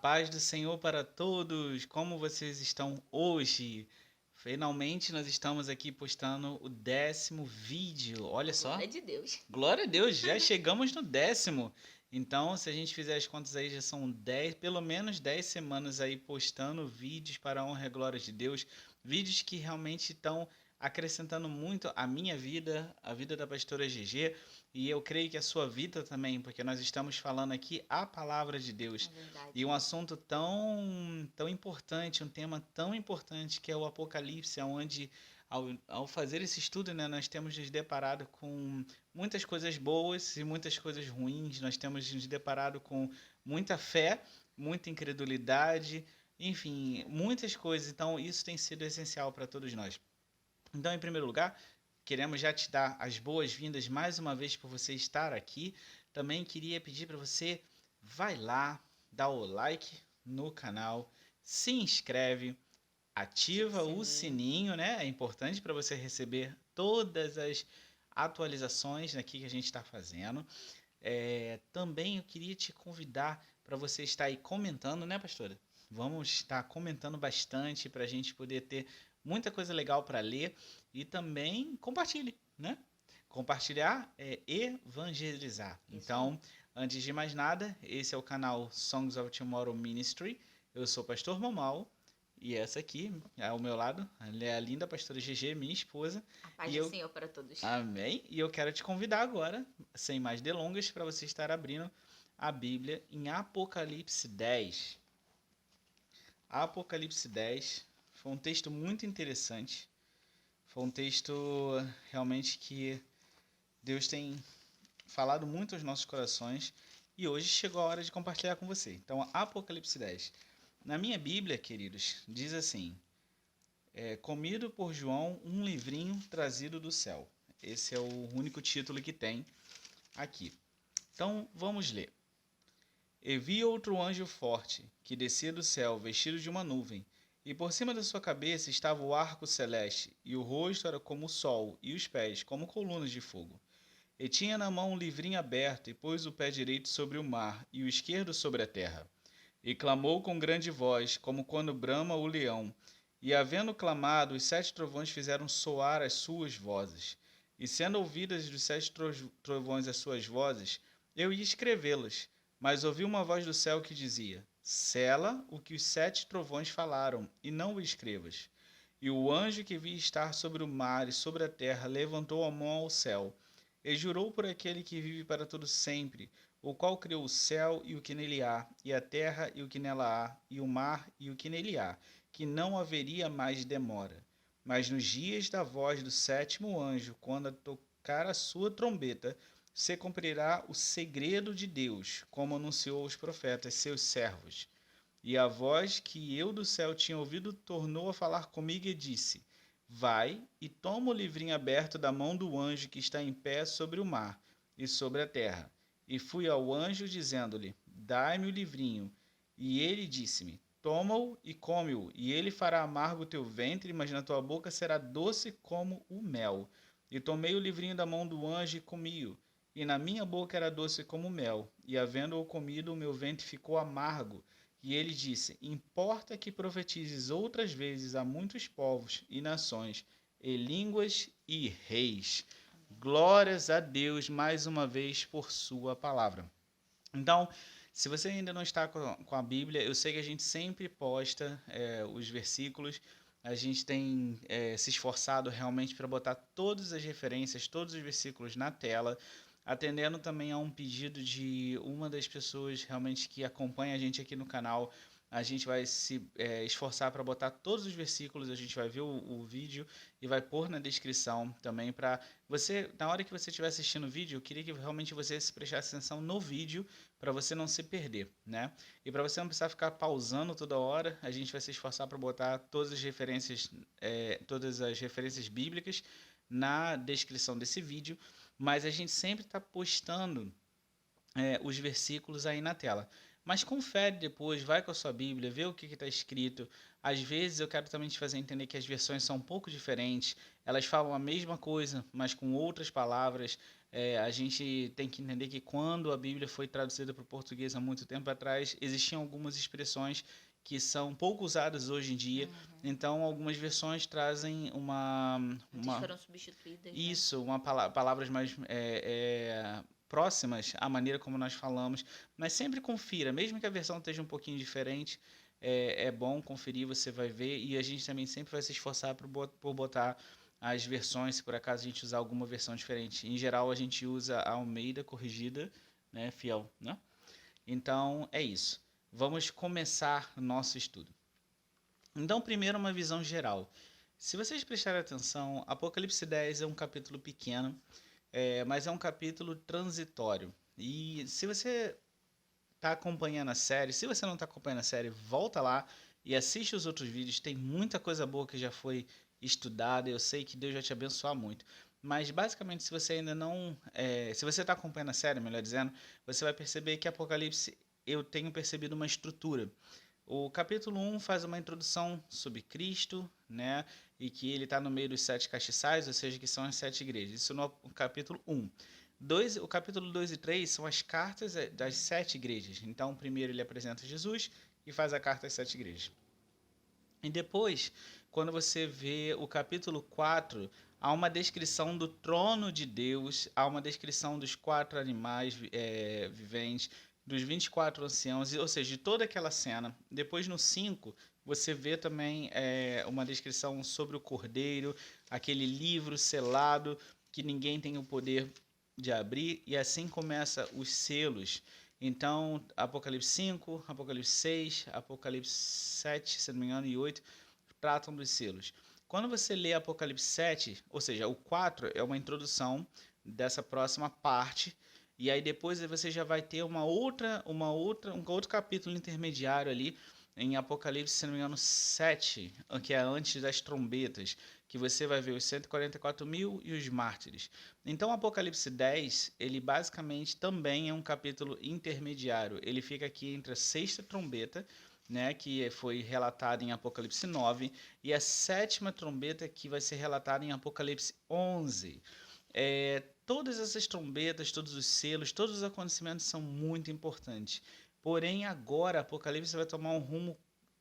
paz do Senhor para todos! Como vocês estão hoje? Finalmente nós estamos aqui postando o 10º vídeo. Olha só, Glória de Deus. glória a Deus, já chegamos no 10º. Então, se a gente fizer as contas aí, já são 10, pelo menos 10 semanas aí postando vídeos para a honra e glória de Deus. Vídeos que realmente estão acrescentando muito a minha vida, a vida da pastora GG, e eu creio que a sua vida também, porque nós estamos falando aqui a palavra de Deus. É verdade. E um assunto tão importante, um tema tão importante que é o Apocalipse, onde ao fazer esse estudo, né, nós temos nos deparado com muitas coisas boas e muitas coisas ruins. Nós temos nos deparado com muita fé, muita incredulidade, enfim, muitas coisas. Então, isso tem sido essencial para todos nós. Então, em primeiro lugar, queremos já te dar as boas-vindas mais uma vez por você estar aqui. Também queria pedir para você, vai lá, dá o like no canal, se inscreve, ativa o sininho, né? É importante para você receber todas as atualizações aqui que a gente está fazendo. Também eu queria te convidar para você estar aí comentando, né, pastora? Vamos estar comentando bastante para a gente poder ter muita coisa legal para ler e também compartilhe, né? Compartilhar é evangelizar. Então, antes de mais nada, esse é o canal Songs of Tomorrow Ministry. Eu sou o pastor Mamal e essa aqui, ao meu lado, ela é a linda pastora GG, minha esposa. A paz E do eu Senhor para todos. Amém. E eu quero te convidar agora, sem mais delongas, para você estar abrindo a Bíblia em Apocalipse 10. Apocalipse 10 foi um texto muito interessante. Foi um texto realmente que Deus tem falado muito aos nossos corações e hoje chegou a hora de compartilhar com você. Então, Apocalipse 10. Na minha Bíblia, queridos, diz assim: comido por João um livrinho trazido do céu. Esse é o único título que tem aqui. Então, vamos ler. E vi outro anjo forte, que descia do céu, vestido de uma nuvem, e por cima da sua cabeça estava o arco celeste, e o rosto era como o sol, e os pés como colunas de fogo. E tinha na mão um livrinho aberto, e pôs o pé direito sobre o mar, e o esquerdo sobre a terra. E clamou com grande voz, como quando brama o leão. E havendo clamado, os 7 trovões fizeram soar as suas vozes. E sendo ouvidas dos 7 trovões as suas vozes, eu ia escrevê-las. Mas ouvi uma voz do céu que dizia: sela o que os 7 trovões falaram, e não o escrevas. E o anjo que vi estar sobre o mar e sobre a terra levantou a mão ao céu, e jurou por aquele que vive para todo sempre, o qual criou o céu e o que nele há, e a terra e o que nela há, e o mar e o que nele há, que não haveria mais demora. Mas nos dias da voz do 7º anjo, quando tocar a sua trombeta, se cumprirá o segredo de Deus, como anunciou os profetas, seus servos. E a voz que eu do céu tinha ouvido tornou a falar comigo e disse: vai e toma o livrinho aberto da mão do anjo que está em pé sobre o mar e sobre a terra. E fui ao anjo dizendo-lhe: dai-me o livrinho. E ele disse-me: toma-o e come-o, e ele fará amargo o teu ventre, mas na tua boca será doce como o mel. E tomei o livrinho da mão do anjo e comi-o. E na minha boca era doce como mel, e havendo-o comido, o meu ventre ficou amargo. E ele disse: importa que profetizes outras vezes a muitos povos e nações, e línguas e reis. Glórias a Deus mais uma vez por sua palavra. Então, se você ainda não está com a Bíblia, eu sei que a gente sempre posta os versículos, a gente tem se esforçado realmente para botar todas as referências, todos os versículos na tela, atendendo também a um pedido de uma das pessoas realmente que acompanha a gente aqui no canal. A gente vai se esforçar para botar todos os versículos, a gente vai ver o vídeo e vai pôr na descrição também para você, na hora que você estiver assistindo o vídeo, eu queria que realmente você se prestasse atenção no vídeo para você não se perder, né? E para você não precisar ficar pausando toda hora, a gente vai se esforçar para botar todas as referências bíblicas na descrição desse vídeo, mas a gente sempre está postando os versículos aí na tela. mas confere depois, vai com a sua Bíblia, vê o que está escrito. Às vezes eu quero também te fazer entender que as versões são um pouco diferentes, elas falam a mesma coisa, mas com outras palavras. A gente tem que entender que quando a Bíblia foi traduzida para o português há muito tempo atrás, existiam algumas expressões que são pouco usadas hoje em dia. Então, algumas versões trazem Muitas foram substituídas, né? isso, palavras mais próximas à maneira como nós falamos, mas sempre confira, mesmo que a versão esteja um pouquinho diferente, é bom conferir, você vai ver, e a gente também sempre vai se esforçar por botar as versões, se por acaso a gente usar alguma versão diferente. Em geral, a gente usa a Almeida corrigida, né, fiel, né? Então, é isso. Vamos começar o nosso estudo. Então, primeiro, uma visão geral. Se vocês prestarem atenção, Apocalipse 10 é um capítulo pequeno, mas é um capítulo transitório. E se você está acompanhando a série, se você não está acompanhando a série, volta lá e assiste os outros vídeos. Tem muita coisa boa que já foi estudada. Eu sei que Deus vai te abençoar muito. Mas basicamente, se você ainda não. Se você está acompanhando a série, melhor dizendo, você vai perceber que Apocalipse eu tenho percebido uma estrutura. O capítulo 1 faz uma introdução sobre Cristo, né? E que ele está no meio dos 7 castiçais, ou seja, que são as 7 igrejas. Isso no capítulo 1. O capítulo 2 e 3 são as cartas das 7 igrejas. Então, primeiro ele apresenta Jesus e faz a carta às 7 igrejas. E depois, quando você vê o capítulo 4, há uma descrição do trono de Deus, há uma descrição dos 4 animais viventes, dos 24 anciãos, ou seja, de toda aquela cena. Depois, no 5, você vê também uma descrição sobre o Cordeiro, aquele livro selado que ninguém tem o poder de abrir, e assim começa os selos. Então, Apocalipse 5, Apocalipse 6, Apocalipse 7, se não me engano, e 8 tratam dos selos. Quando você lê Apocalipse 7, ou seja, o 4 é uma introdução dessa próxima parte, e aí depois você já vai ter um outro capítulo intermediário ali em Apocalipse, se não me engano, 7, que é antes das trombetas, que você vai ver os 144 mil e os mártires. Então, Apocalipse 10, ele basicamente também é um capítulo intermediário. Ele fica aqui entre a sexta trombeta, né, que foi relatada em Apocalipse 9, e a sétima trombeta, que vai ser relatada em Apocalipse 11. Todas essas trombetas, todos os selos, todos os acontecimentos são muito importantes. Porém, agora Apocalipse vai tomar um rumo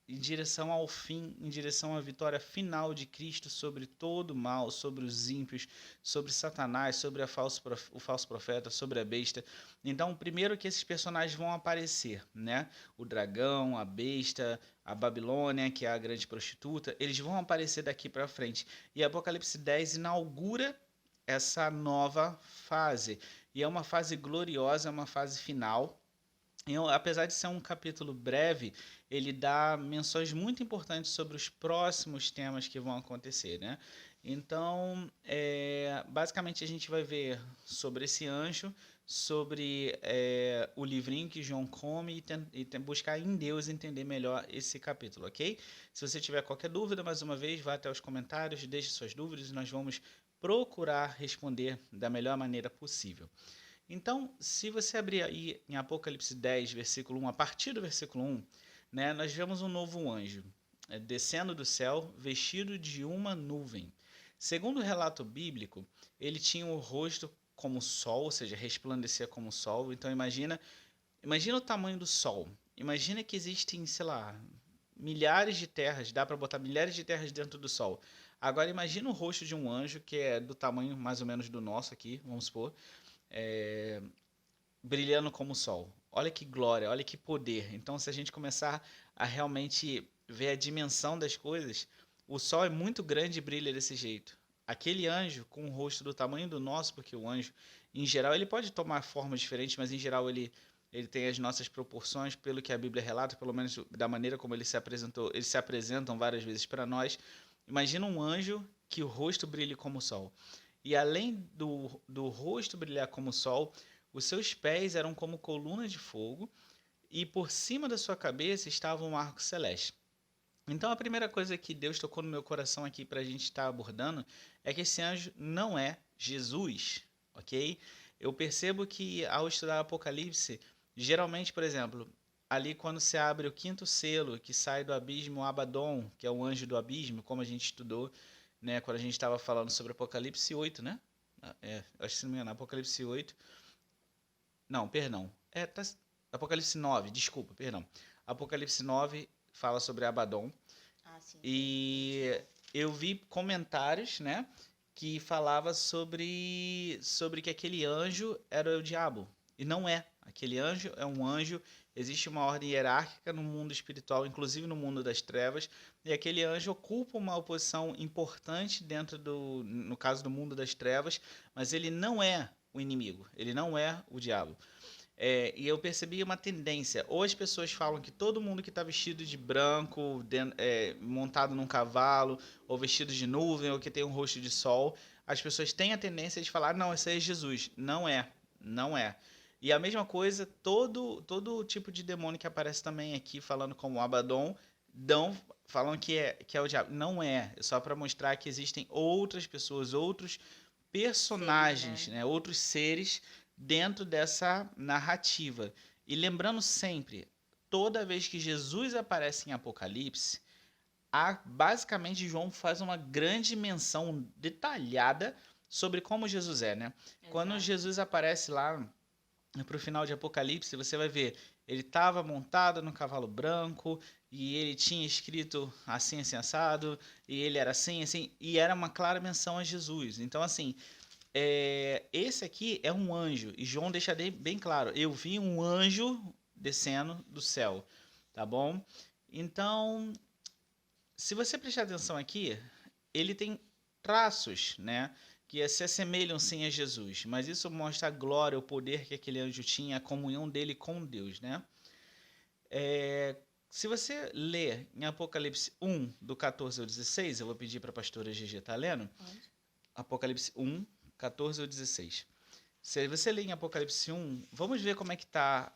em direção ao fim, em direção à vitória final de Cristo sobre todo o mal, sobre os ímpios, sobre Satanás, sobre o falso profeta, sobre a besta. Então, primeiro que esses personagens vão aparecer, né? O dragão, a besta, a Babilônia, que é a grande prostituta, eles vão aparecer daqui para frente. E Apocalipse 10 inaugura essa nova fase. E é uma fase gloriosa, é uma fase final. Apesar de ser um capítulo breve, ele dá menções muito importantes sobre os próximos temas que vão acontecer, né? Então, basicamente a gente vai ver sobre esse anjo, sobre o livrinho que João come e buscar em Deus entender melhor esse capítulo, ok? Se você tiver qualquer dúvida, mais uma vez, vá até os comentários, deixe suas dúvidas e nós vamos procurar responder da melhor maneira possível. Então, se você abrir aí em Apocalipse 10, versículo 1, a partir do versículo 1, né, nós vemos um novo anjo descendo do céu, vestido de uma nuvem. Segundo o relato bíblico, ele tinha o rosto como o sol, ou seja, resplandecia como o sol. Então, imagina o tamanho do sol. Imagina que existem, sei lá, milhares de terras, dá para botar milhares de terras dentro do sol. Agora, imagina o rosto de um anjo, que é do tamanho mais ou menos do nosso aqui, vamos supor, brilhando como o sol. Olha que glória, olha que poder. Então, se a gente começar a realmente ver a dimensão das coisas, o sol é muito grande e brilha desse jeito. Aquele anjo com o rosto do tamanho do nosso, porque o anjo, em geral, ele pode tomar formas diferentes, mas em geral ele tem as nossas proporções, pelo que a Bíblia relata, pelo menos da maneira como ele se apresentou, eles se apresentam várias vezes para nós. Imagina um anjo que o rosto brilhe como o sol. E além do rosto brilhar como o sol, os seus pés eram como coluna de fogo, e por cima da sua cabeça estava um arco celeste. Então a primeira coisa que Deus tocou no meu coração aqui para a gente estar abordando é que esse anjo não é Jesus, ok? Eu percebo que ao estudar Apocalipse, geralmente, por exemplo, ali quando você abre o quinto selo, que sai do abismo Abaddon, que é o anjo do abismo, como a gente estudou, né, quando a gente estava falando sobre Apocalipse 8, né? Acho que se não me engano, Apocalipse 8. Não, perdão. Apocalipse 9, desculpa, perdão. Apocalipse 9 fala sobre Abaddon. Sim. E eu vi comentários, né, que falava sobre que aquele anjo era o diabo. E não é. Aquele anjo é um anjo. Existe uma ordem hierárquica no mundo espiritual, inclusive no mundo das trevas. E aquele anjo ocupa uma posição importante dentro no caso do mundo das trevas, mas ele não é o inimigo. Ele não é o diabo. E eu percebi uma tendência. Ou as pessoas falam que todo mundo que está vestido de branco, montado num cavalo, ou vestido de nuvem, ou que tem um rosto de sol, as pessoas têm a tendência de falar, não, esse aí é Jesus. Não é. Não é. E a mesma coisa, todo tipo de demônio que aparece também aqui, falando como Abaddon, falam que é o diabo. Não é. É só para mostrar que existem outras pessoas, outros personagens, né? Outros seres dentro dessa narrativa. E lembrando sempre, toda vez que Jesus aparece em Apocalipse, basicamente João faz uma grande menção detalhada sobre como Jesus é, né? Exato. Quando Jesus aparece lá para o final de Apocalipse, você vai ver, ele estava montado no cavalo branco e ele tinha escrito assim, assim, assado, e ele era assim, assim, e era uma clara menção a Jesus. Então, assim, esse aqui é um anjo, e João deixa bem claro, eu vi um anjo descendo do céu, tá bom? Então, se você prestar atenção aqui, ele tem traços, né, que se assemelham sim a Jesus, mas isso mostra a glória, o poder que aquele anjo tinha, a comunhão dele com Deus, né? Se você ler em Apocalipse 1, do 14 ao 16, eu vou pedir para a pastora Gigi estar lendo. Onde? Apocalipse 1, 14 ao 16. Se você ler em Apocalipse 1, vamos ver como é que está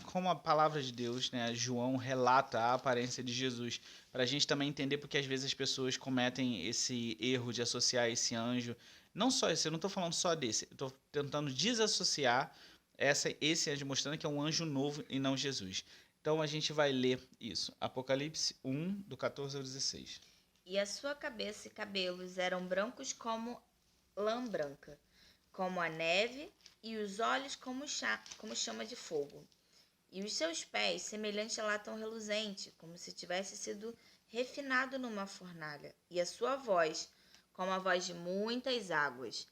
como a palavra de Deus, né, João relata a aparência de Jesus, para a gente também entender porque às vezes as pessoas cometem esse erro de associar esse anjo, não só esse, eu não estou falando só desse, eu estou tentando desassociar esse anjo, mostrando que é um anjo novo e não Jesus. Então a gente vai ler isso, Apocalipse 1, do 14 ao 16. E a sua cabeça e cabelos eram brancos como lã branca, como a neve, e os olhos como chama de fogo. E os seus pés semelhante a latão reluzente, como se tivesse sido refinado numa fornalha, e a sua voz como a voz de muitas águas.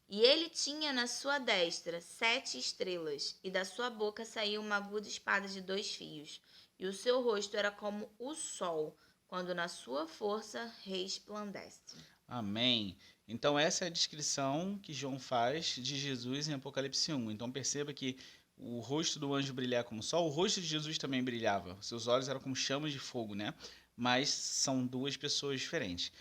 E ele tinha na sua destra 7 estrelas, e da sua boca saía uma aguda espada de 2 fios, e o seu rosto era como o sol, quando na sua força resplandece. Amém. Então essa é a descrição que João faz de Jesus em Apocalipse 1. Então perceba que o rosto do anjo brilhar como sol, o rosto de Jesus também brilhava. Seus olhos eram como chamas de fogo, né? Mas são duas pessoas diferentes.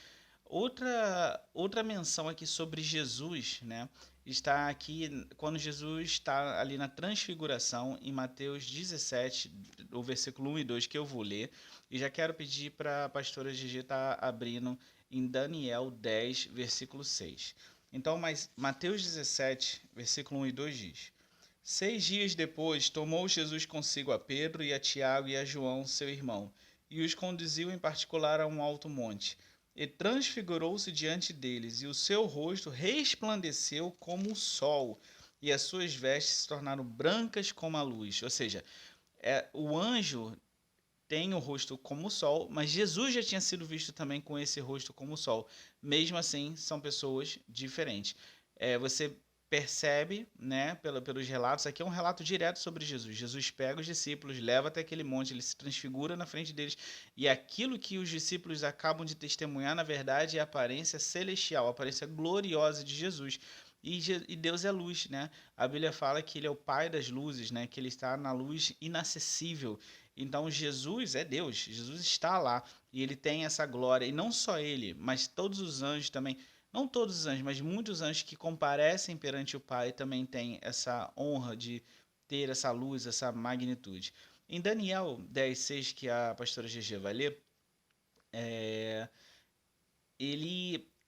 Outra menção aqui sobre Jesus, né? Está aqui quando Jesus está ali na transfiguração, em Mateus 17, o versículo 1 e 2, que eu vou ler. E já quero pedir para a pastora Gigi estar abrindo em Daniel 10, versículo 6. Então, Mateus 17, versículo 1 e 2 diz: 6 dias depois, tomou Jesus consigo a Pedro e a Tiago e a João, seu irmão, e os conduziu em particular a um alto monte. E transfigurou-se diante deles, e o seu rosto resplandeceu como o sol, e as suas vestes se tornaram brancas como a luz. Ou seja, o anjo tem o rosto como o sol, mas Jesus já tinha sido visto também com esse rosto como o sol. Mesmo assim, são pessoas diferentes. Você percebe, né, pelos relatos, aqui é um relato direto sobre Jesus. Jesus pega os discípulos, leva até aquele monte, ele se transfigura na frente deles, e aquilo que os discípulos acabam de testemunhar, na verdade, é a aparência celestial, a aparência gloriosa de Jesus. E Deus é luz, né? A Bíblia fala que ele é o Pai das luzes, né? Que ele está na luz inacessível. Então Jesus é Deus, Jesus está lá e ele tem essa glória, e não só ele, mas todos os anjos também, não todos os anjos, mas muitos anjos que comparecem perante o Pai também têm essa honra de ter essa luz, essa magnitude. Em Daniel 10:6, que a pastora GG vai ler,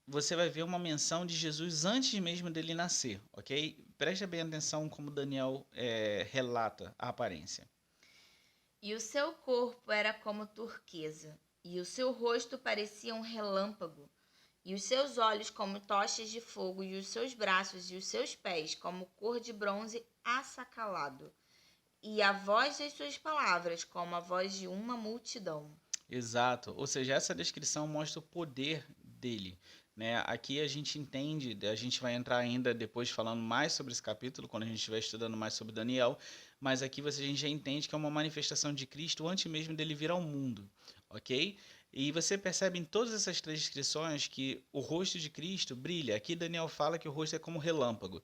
você vai ver uma menção de Jesus antes mesmo dele nascer, ok? Preste bem atenção como Daniel relata a aparência. E o seu corpo era como turquesa, e o seu rosto parecia um relâmpago, e os seus olhos como tochas de fogo, e os seus braços e os seus pés como cor de bronze assacalado, e a voz das suas palavras como a voz de uma multidão. Exato. Ou seja, essa descrição mostra o poder dele, né? Aqui a gente entende, a gente vai entrar ainda depois falando mais sobre esse capítulo, quando a gente estiver estudando mais sobre Daniel, mas aqui a gente já entende que é uma manifestação de Cristo antes mesmo dele vir ao mundo, ok? E você percebe em todas essas três descrições que o rosto de Cristo brilha. Aqui Daniel fala que o rosto é como relâmpago.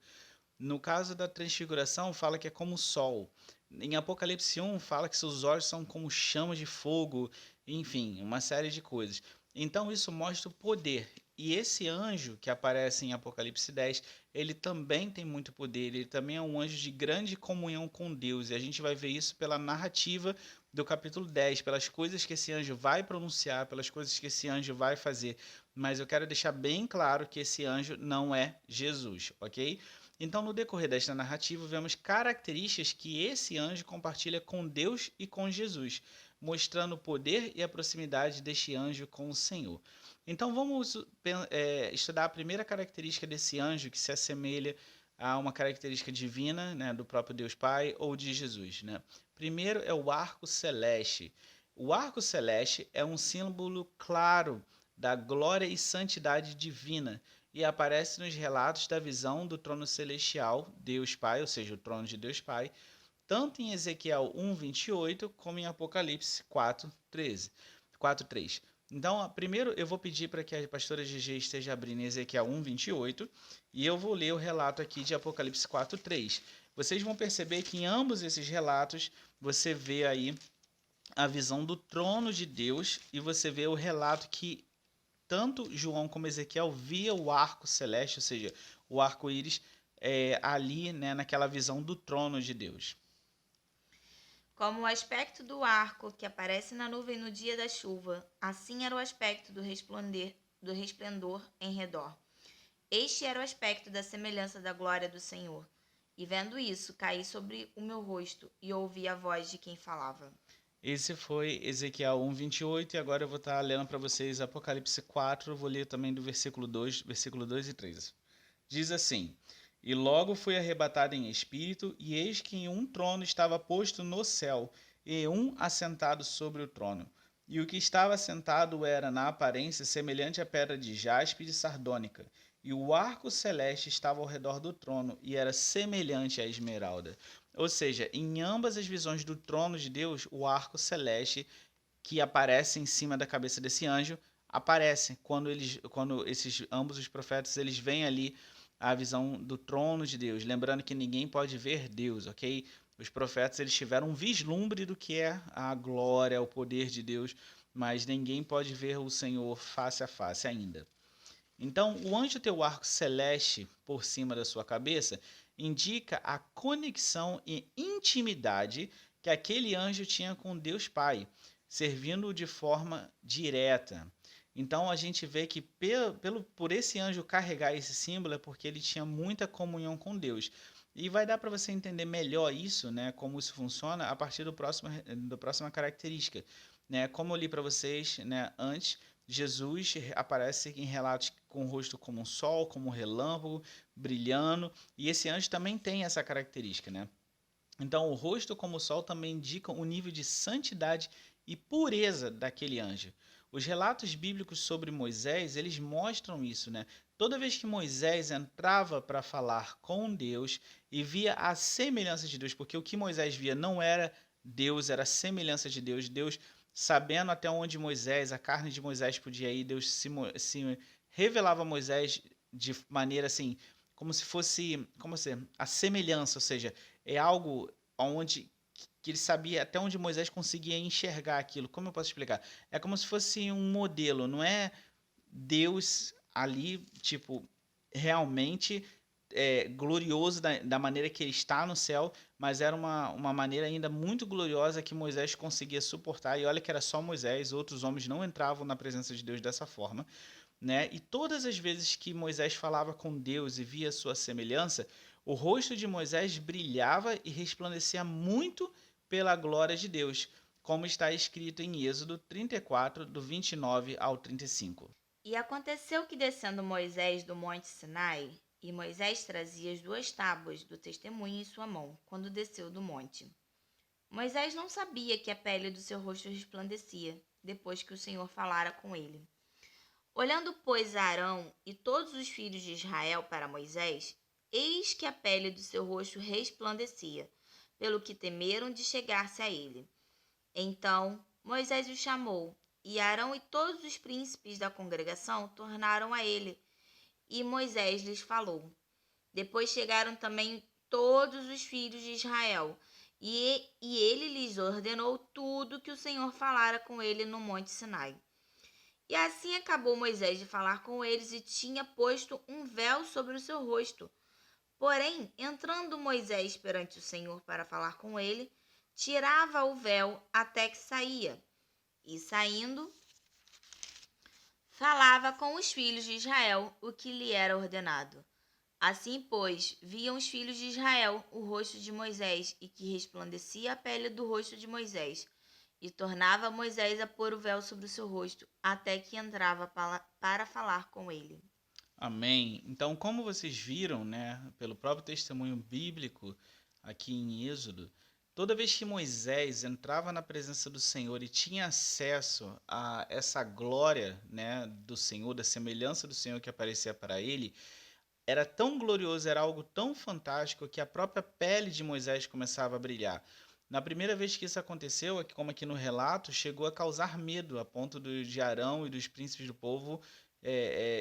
No caso da transfiguração, fala que é como o sol. Em Apocalipse 1, fala que seus olhos são como chamas de fogo, enfim, uma série de coisas. Então, isso mostra o poder. E esse anjo que aparece em Apocalipse 10, ele também tem muito poder, ele também é um anjo de grande comunhão com Deus. E a gente vai ver isso pela narrativa do capítulo 10, pelas coisas que esse anjo vai pronunciar, pelas coisas que esse anjo vai fazer. Mas eu quero deixar bem claro que esse anjo não é Jesus, ok? Então, no decorrer desta narrativa, vemos características que esse anjo compartilha com Deus e com Jesus, mostrando o poder e a proximidade deste anjo com o Senhor. Então, vamos estudar a primeira característica desse anjo que se assemelha a uma característica divina, né, do próprio Deus Pai ou de Jesus, né? Primeiro é o arco celeste. O arco celeste é um símbolo claro da glória e santidade divina, e aparece nos relatos da visão do trono celestial, Deus Pai, ou seja, o trono de Deus Pai, tanto em Ezequiel 1:28 como em Apocalipse 4:3. Então, primeiro eu vou pedir para que a pastora GG esteja abrindo Ezequiel 1:28 e eu vou ler o relato aqui de Apocalipse 4:3. Vocês vão perceber que em ambos esses relatos você vê aí a visão do trono de Deus e você vê o relato que tanto João como Ezequiel via o arco celeste, ou seja, o arco-íris, ali, né, naquela visão do trono de Deus. Como o aspecto do arco que aparece na nuvem no dia da chuva, assim era o aspecto do resplendor em redor. Este era o aspecto da semelhança da glória do Senhor. E vendo isso, caí sobre o meu rosto e ouvi a voz de quem falava. Esse foi Ezequiel 1:28 e agora eu vou estar lendo para vocês Apocalipse 4, vou ler também do versículo 2 e 3. Diz assim: E logo fui arrebatado em espírito, e eis que em um trono estava posto no céu, e um assentado sobre o trono. E o que estava assentado era, na aparência, semelhante à pedra de jaspe e de sardônica, e o arco celeste estava ao redor do trono, e era semelhante à esmeralda. Ou seja, em ambas as visões do trono de Deus, o arco celeste que aparece em cima da cabeça desse anjo aparece quando esses ambos os profetas eles veem ali a visão do trono de Deus, lembrando que ninguém pode ver Deus, ok? Os profetas eles tiveram um vislumbre do que é a glória, o poder de Deus, mas ninguém pode ver o Senhor face a face ainda. Então, o anjo ter o arco celeste por cima da sua cabeça indica a conexão e intimidade que aquele anjo tinha com Deus Pai, servindo-o de forma direta. Então, a gente vê que por esse anjo carregar esse símbolo é porque ele tinha muita comunhão com Deus. E vai dar para você entender melhor isso, né, como isso funciona, a partir da próxima característica. Né? Como eu li para vocês, né, antes, Jesus aparece em relatos com o rosto como um sol, como um relâmpago, brilhando, e esse anjo também tem essa característica, né? Então, o rosto como o sol também indica o nível de santidade e pureza daquele anjo. Os relatos bíblicos sobre Moisés, eles mostram isso, né? Toda vez que Moisés entrava para falar com Deus e via a semelhança de Deus, porque o que Moisés via não era Deus, era a semelhança de Deus. Deus, sabendo até onde Moisés, a carne de Moisés podia ir, Deus se revelava a Moisés de maneira assim, como se fosse, a semelhança, ou seja, é algo onde que ele sabia até onde Moisés conseguia enxergar aquilo. Como eu posso explicar? É como se fosse um modelo, não é Deus ali, tipo, realmente glorioso da maneira que ele está no céu, mas era uma maneira ainda muito gloriosa que Moisés conseguia suportar. E olha que era só Moisés, outros homens não entravam na presença de Deus dessa forma. Né? E todas as vezes que Moisés falava com Deus e via sua semelhança, o rosto de Moisés brilhava e resplandecia muito pela glória de Deus. como está escrito em Êxodo 34, do 29 ao 35. E aconteceu que, descendo Moisés do monte Sinai, e Moisés trazia as 2 tábuas do testemunho em sua mão, quando desceu do monte. Moisés não sabia que a pele do seu rosto resplandecia, depois que o Senhor falara com ele. Olhando, pois, Arão e todos os filhos de Israel para Moisés, eis que a pele do seu rosto resplandecia, pelo que temeram de chegar-se a ele. Então Moisés os chamou, e Arão e todos os príncipes da congregação tornaram a ele, e Moisés lhes falou. Depois chegaram também todos os filhos de Israel, e ele lhes ordenou tudo que o Senhor falara com ele no monte Sinai. E assim acabou Moisés de falar com eles, e tinha posto um véu sobre o seu rosto. Porém, entrando Moisés perante o Senhor para falar com ele, tirava o véu até que saía. E saindo, falava com os filhos de Israel o que lhe era ordenado. Assim, pois, viam os filhos de Israel o rosto de Moisés, e que resplandecia a pele do rosto de Moisés. E tornava Moisés a pôr o véu sobre o seu rosto, até que entrava para falar com ele. Amém. Então, como vocês viram, né, pelo próprio testemunho bíblico aqui em Êxodo, toda vez que Moisés entrava na presença do Senhor e tinha acesso a essa glória, né, do Senhor, da semelhança do Senhor que aparecia para ele, era tão glorioso, era algo tão fantástico que a própria pele de Moisés começava a brilhar. Na primeira vez que isso aconteceu, como aqui no relato, chegou a causar medo, a ponto de Arão e dos príncipes do povo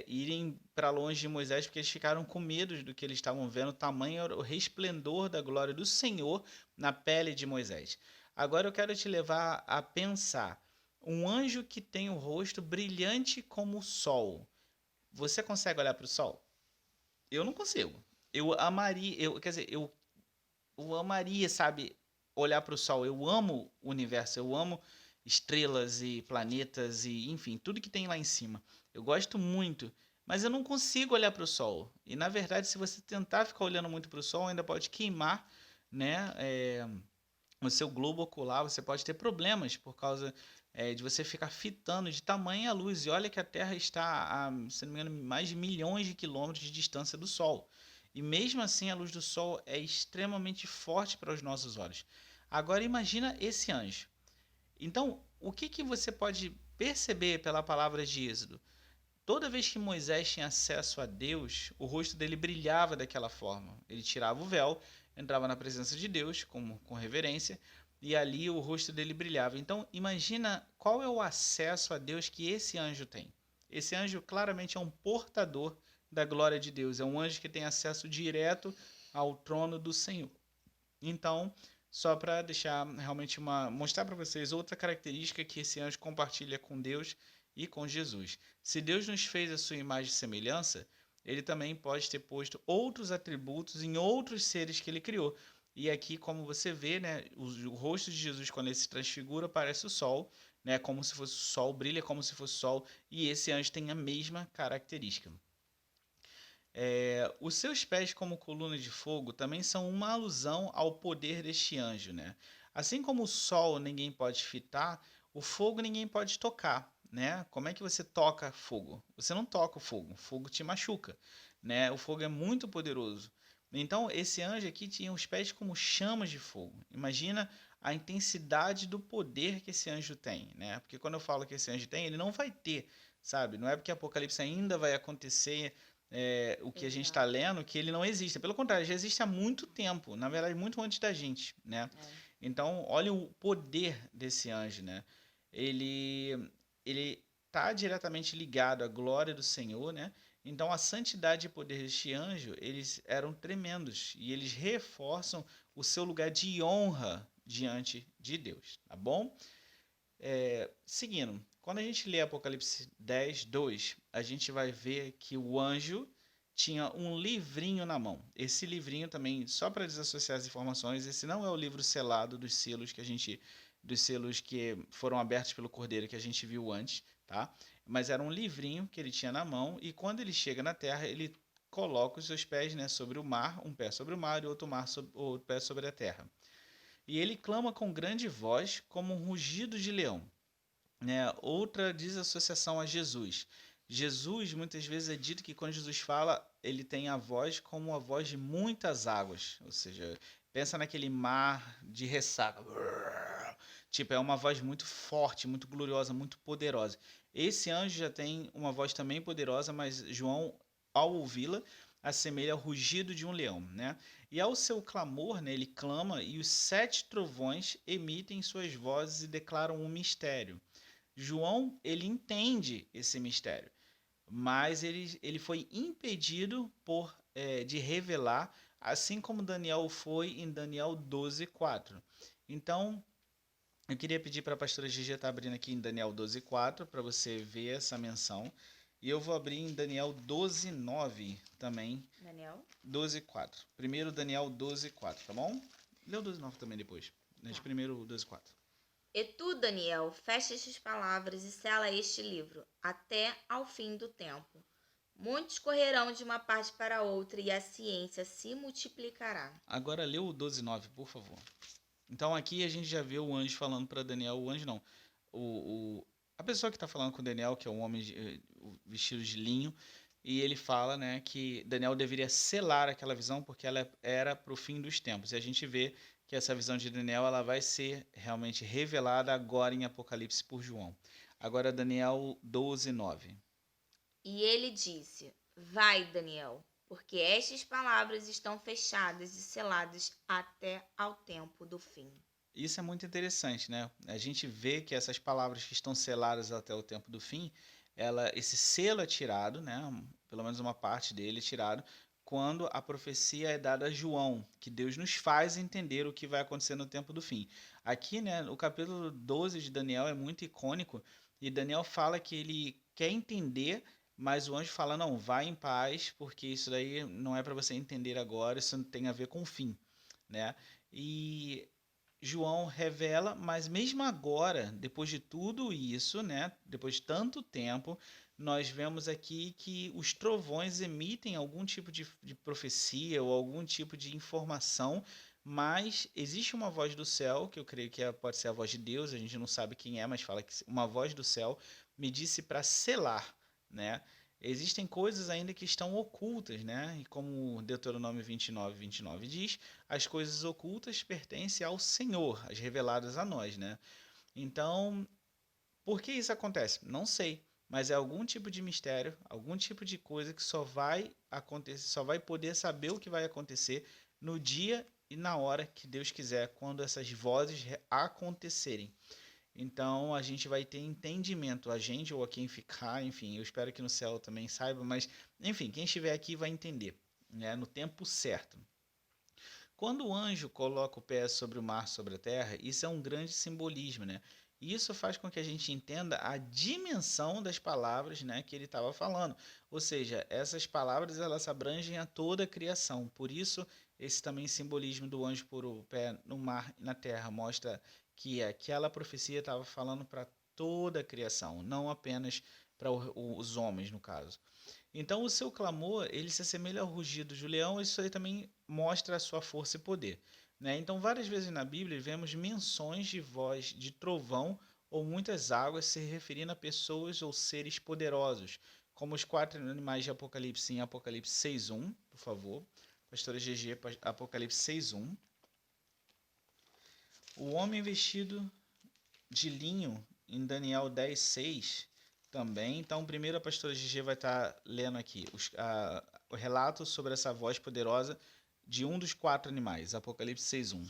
irem para longe de Moisés, porque eles ficaram com medo do que eles estavam vendo, tamanho o resplendor da glória do Senhor na pele de Moisés. Agora eu quero te levar a pensar, um anjo que tem o rosto brilhante como o sol. Você consegue olhar para o sol? Eu não consigo. Eu amaria, sabe, olhar para o sol. Eu amo o universo, eu amo estrelas e planetas e, enfim, tudo que tem lá em cima. Eu gosto muito, mas eu não consigo olhar para o sol. E, na verdade, se você tentar ficar olhando muito para o sol, ainda pode queimar, né, o seu globo ocular. Você pode ter problemas por causa de você ficar fitando de tamanha luz. E olha que a Terra está a, se não me engano, mais de milhões de quilômetros de distância do Sol. E mesmo assim a luz do Sol é extremamente forte para os nossos olhos. Agora imagina esse anjo. Então, o que você pode perceber pela palavra de Êxodo? Toda vez que Moisés tinha acesso a Deus, o rosto dele brilhava daquela forma. Ele tirava o véu, entrava na presença de Deus com reverência, e ali o rosto dele brilhava. Então, imagina qual é o acesso a Deus que esse anjo tem. Esse anjo claramente é um portador da glória de Deus, é um anjo que tem acesso direto ao trono do Senhor. Então, só para deixar realmente mostrar para vocês outra característica que esse anjo compartilha com Deus e com Jesus. Se Deus nos fez a sua imagem e semelhança, ele também pode ter posto outros atributos em outros seres que ele criou. E aqui, como você vê, né, o rosto de Jesus, quando ele se transfigura, parece o sol, né, como se fosse o sol, brilha como se fosse o sol, e esse anjo tem a mesma característica. Os seus pés como coluna de fogo também são uma alusão ao poder deste anjo, né? Assim como o sol ninguém pode fitar, o fogo ninguém pode tocar, né? Como é que você toca fogo? Você não toca o fogo te machuca, né? O fogo é muito poderoso. Então, esse anjo aqui tinha os pés como chamas de fogo. Imagina a intensidade do poder que esse anjo tem, né? Porque quando eu falo que esse anjo tem, ele não vai ter, sabe? Não é porque Apocalipse ainda vai acontecer o que a gente está Exato. lendo, que ele não existe. Pelo contrário, já existe há muito tempo, na verdade, muito antes da gente, né? Então, olha o poder desse anjo, né? Ele está diretamente ligado à glória do Senhor, né? Então, a santidade e poder deste anjo, eles eram tremendos e eles reforçam o seu lugar de honra diante de Deus, tá bom? Seguindo, quando a gente lê Apocalipse 10, 2, a gente vai ver que o anjo tinha um livrinho na mão. Esse livrinho também, só para desassociar as informações, esse não é o livro selado dos selos que foram abertos pelo Cordeiro que a gente viu antes, tá? Mas era um livrinho que ele tinha na mão e quando ele chega na terra, ele coloca os seus pés, né, sobre o mar, um pé sobre o mar e outro pé sobre a terra. E ele clama com grande voz, como um rugido de leão. Né? Outra desassociação a Jesus. Jesus, muitas vezes, é dito que quando Jesus fala, ele tem a voz como a voz de muitas águas. Ou seja, pensa naquele mar de ressaca. Tipo, é uma voz muito forte, muito gloriosa, muito poderosa. Esse anjo já tem uma voz também poderosa, mas João, ao ouvi-la, assemelha ao rugido de um leão, né? E ao seu clamor, né, ele clama e os 7 trovões emitem suas vozes e declaram um mistério. João, ele entende esse mistério, mas ele foi impedido de revelar, assim como Daniel foi em Daniel 12:4. Então, eu queria pedir para a pastora Gigi estar abrindo aqui em Daniel 12:4 para você ver essa menção. E eu vou abrir em Daniel 12:9 também. Daniel? 12:4. Primeiro Daniel 12:4, tá bom? Lê o 12:9 também depois. Mas primeiro 12:4. E tu, Daniel, fecha estas palavras e sela este livro, até ao fim do tempo. Muitos correrão de uma parte para outra e a ciência se multiplicará. Agora lê o 12:9, por favor. Então aqui a gente já vê o anjo falando para Daniel, o anjo não, a pessoa que está falando com Daniel, que é um homem vestido de linho, e ele fala, né, que Daniel deveria selar aquela visão porque ela era para o fim dos tempos. E a gente vê que essa visão de Daniel ela vai ser realmente revelada agora em Apocalipse por João. Agora Daniel 12:9. E ele disse: Vai, Daniel, porque estas palavras estão fechadas e seladas até ao tempo do fim. Isso é muito interessante, né? A gente vê que essas palavras que estão seladas até o tempo do fim, esse selo é tirado, né? Pelo menos uma parte dele é tirado, quando a profecia é dada a João, que Deus nos faz entender o que vai acontecer no tempo do fim. Aqui, né, o capítulo 12 de Daniel é muito icônico, e Daniel fala que ele quer entender, mas o anjo fala, não, vá em paz, porque isso daí não é para você entender agora, isso não tem a ver com o fim, né? E João revela, mas mesmo agora, depois de tudo isso, né, depois de tanto tempo, nós vemos aqui que os trovões emitem algum tipo de profecia ou algum tipo de informação, mas existe uma voz do céu, que eu creio que pode ser a voz de Deus, a gente não sabe quem é, mas fala que uma voz do céu me disse para selar, né? Existem coisas ainda que estão ocultas, né? E como Deuteronômio 29:29 diz, as coisas ocultas pertencem ao Senhor, as reveladas a nós, né? Então, por que isso acontece? Não sei, mas é algum tipo de mistério, algum tipo de coisa que só vai acontecer, só vai poder saber o que vai acontecer no dia e na hora que Deus quiser, quando essas vozes acontecerem. Então a gente vai ter entendimento, a gente ou a quem ficar, enfim, eu espero que no céu também saiba, mas enfim, quem estiver aqui vai entender, né, no tempo certo. Quando o anjo coloca o pé sobre o mar, sobre a terra, isso é um grande simbolismo, né? E isso faz com que a gente entenda a dimensão das palavras, né, que ele estava falando. Ou seja, essas palavras elas abrangem a toda a criação. Por isso, esse também simbolismo do anjo pôr o pé no mar e na terra mostra que aquela profecia estava falando para toda a criação, não apenas para os homens, no caso. Então, o seu clamor, ele se assemelha ao rugido de um leão, isso aí também mostra a sua força e poder, né? Então, várias vezes na Bíblia, vemos menções de voz de trovão ou muitas águas se referindo a pessoas ou seres poderosos, como os 4 animais de Apocalipse em Apocalipse 6:1, por favor. Pastora GG, Apocalipse 6:1. O homem vestido de linho em Daniel 10:6 também. Então, primeiro a pastora Gigi vai estar lendo aqui o relato sobre essa voz poderosa de um dos 4 animais, Apocalipse 6:1.